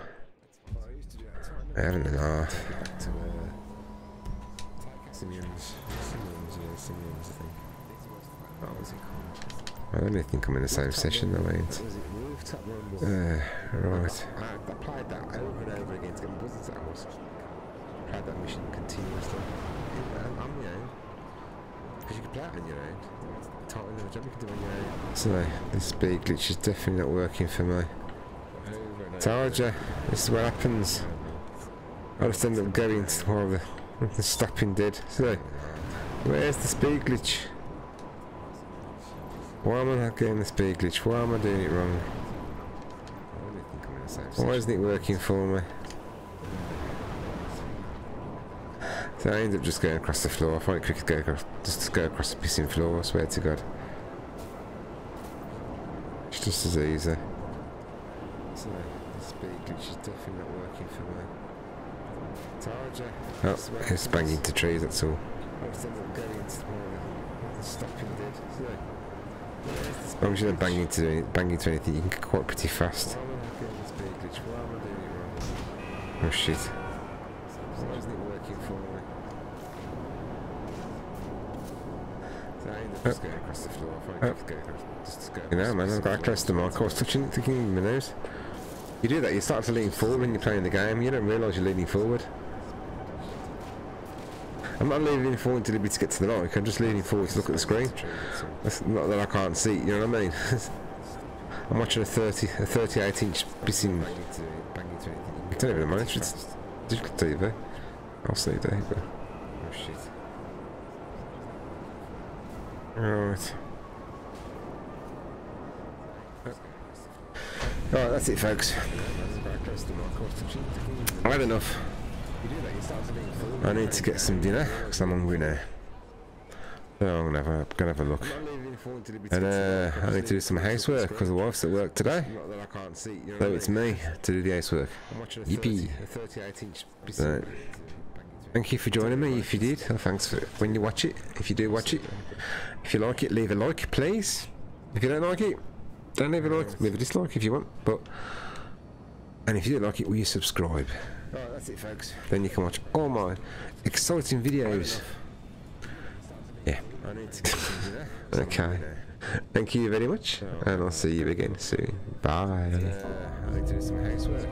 I haven't enough. Simeon's, I think. What was it called? I don't think I'm in the same session though, ain't. Right. I played that over and over again to get my buzzards that was. Played that mission continuously. On my own. Because you could play it on your own. Titan of a job you can do on your own. So, this speed glitch is definitely not working for me. Told ya, this is what happens. I just end up going to while the stopping did. So, where's the speed glitch? Why am I not getting the speed glitch? Why am I doing it wrong? Why isn't it working for me? So I end up just going across the floor. I find it quicker to go across, just to go across the pissing floor, I swear to God. It's just as easy. So, the speed glitch is definitely not working for me. Told ya. Oh, it's banging into trees, that's all. I just ended up going into the stopping did. So, As long as you don't bang into anything, you can get quite pretty fast. why am I getting the speed glitch? Why am I doing it wrong? Oh shit. Why isn't it working for me? So Just go across the floor. You know, man, I've got access to my car. I was touching it, thinking my nose. You do that, you start to lean forward when you're playing the game. You don't realise you're leaning forward. I'm not leaning forward to get to the mic. I'm just leaning forward to look at the screen. That's not that I can't see. You know what I mean? I'm watching a 38-inch pissing. I don't even mind. It's digital TV. I'll see there. But. Oh shit. Right. Alright, that's it, folks. I've had enough. I need to get some dinner because I'm hungry now. So I'm gonna have a look. And I need to do some housework because the wife's at work today. So it's me to do the housework. Yippee! So, thank you for joining me. If you did, thanks for when you watch it. If you do watch it, if you like it, leave a like, please. If you don't like it, don't leave a like. Leave a dislike if you want. And if you do like it, will you subscribe? Alright, that's it, folks. Then you can watch all my exciting videos. Yeah. Okay. Thank you very much, and I'll see you again soon. Bye. I need to do some housework.